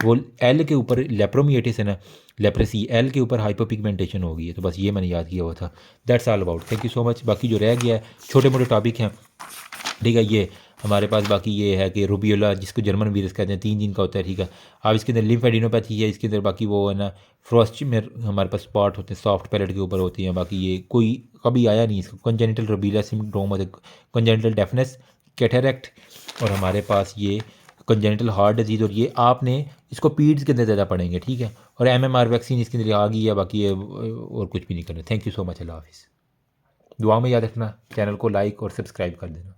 वो L के ऊपर लेप्रोमिएटिस है ना लेप्रेसी, L के ऊपर हाइपोपिगमेंटेशन हो गई है, तो बस ये मैंने याद किया हुआ था। That's all about, thank you so much. बाकी जो रह गया है छोटे मोटे टॉपिक हैं, ठीक है। ये हमारे पास बाकी ये है कि रूबियोला जिसको जर्मन वीरस कहते हैं 3 दिन का होता है, ठीक है। अब इसके अंदर लिम्फेडिनोपैथी है, इसके अंदर बाकी वो है ना फ्रॉस्ट में हमारे पास स्पॉट होते हैं, सॉफ्ट पैलेट के ऊपर होती हैं। बाकी ये कोई कभी आया नहीं इसका। कंजेनिटल रूबियोला सिंड्रोम होता है, कंजेनिटल डेफनेस, कैटरेक्ट, और हमारे पास ये कंजेनिटल हार्ट डिजीज़, और ये आपने इसको पीड्स के अंदर ज़्यादा पढ़ेंगे, ठीक है। और MMR वैक्सीन इसके अंदर आ गई है, बाकी ये और कुछ भी नहीं करना। थैंक यू सो मच, अल्लाह हाफिज़। दुआ में याद रखना, चैनल को लाइक और सब्सक्राइब कर देना।